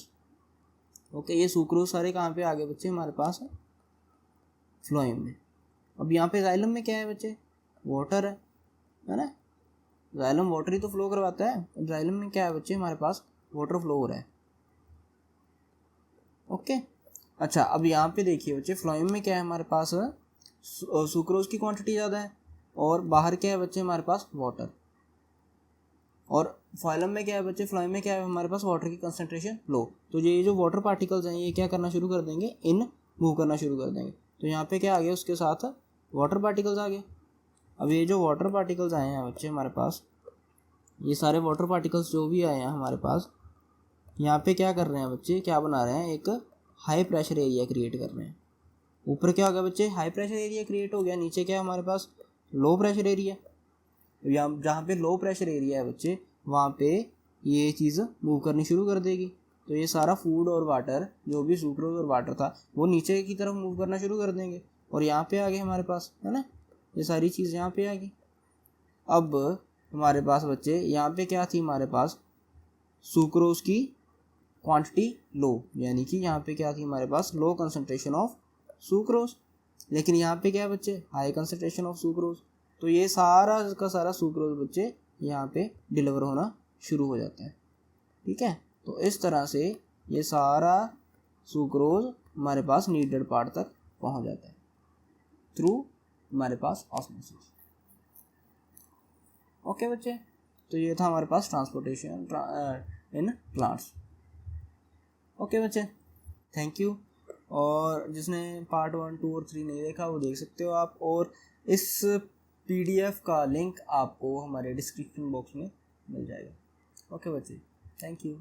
ओके, ये सुक्रोज सारे कहाँ पे आ गए बच्चे हमारे पास, फ्लोएम में। अब यहाँ पे जाइलम में क्या है बच्चे, वाटर है ना, जाइलम वाटर ही तो फ्लो करवाता है। अब जाइलम में क्या है बच्चे हमारे पास, वाटर फ्लो हो रहा है। ओके, अच्छा अब यहाँ पे देखिए बच्चे, फ्लोएम में क्या है हमारे पास, सुक्रोज की क्वांटिटी ज़्यादा है, और बाहर क्या है बच्चे हमारे पास, वाटर। और फाइलम में क्या है बच्चे, फ्लोएम में क्या है हमारे पास, वाटर की कंसंट्रेशन लो। तो ये जो वाटर पार्टिकल्स हैं ये क्या करना शुरू कर देंगे, इन मूव करना शुरू कर देंगे। तो यहाँ पे क्या आ गया, उसके साथ वाटर पार्टिकल्स आ गए। अब ये जो वाटर पार्टिकल्स आए हैं बच्चे हमारे पास, ये सारे वाटर पार्टिकल्स जो भी आए हैं हमारे पास, यहाँ पे क्या कर रहे हैं बच्चे, क्या बना रहे हैं, एक हाई प्रेशर एरिया क्रिएट कर रहे हैं। ऊपर क्या हो गया बच्चे, हाई प्रेशर एरिया क्रिएट हो गया, नीचे क्या है हमारे पास, लो प्रेशर एरिया। यहाँ जहाँ पे लो प्रेशर एरिया है बच्चे, वहाँ पे ये चीज़ मूव करनी शुरू कर देगी। तो ये सारा फूड और वाटर, जो भी सुक्रोज और वाटर था, वो नीचे की तरफ मूव करना शुरू कर देंगे, और यहाँ पे आ गए हमारे पास, है ना, ये सारी चीज़ यहाँ पे आ गई। अब हमारे पास बच्चे यहाँ पे क्या थी हमारे पास, सुक्रोज की क्वांटिटी लो, यानी कि यहाँ पे क्या थी हमारे पास, लो कंसंट्रेशन ऑफ सुक्रोज। लेकिन यहाँ पे क्या है बच्चे, हाई कंसंट्रेशन ऑफ सुक्रोज। तो ये सारा का सारा सुक्रोज बच्चे यहाँ पे डिलीवर होना शुरू हो जाता है। ठीक है, तो इस तरह से ये सारा सुक्रोज हमारे पास नीडेड पार्ट तक पहुँच जाता है थ्रू हमारे पास ऑस्मोसिस। ओके बच्चे, तो ये था हमारे पास ट्रांसपोर्टेशन इन प्लांट्स। ओके बच्चे, थैंक यू। और जिसने पार्ट 1, 2 और 3 नहीं देखा वो देख सकते हो आप, और इस PDF का लिंक आपको हमारे डिस्क्रिप्शन बॉक्स में मिल जाएगा। ओके बच्चे, थैंक यू।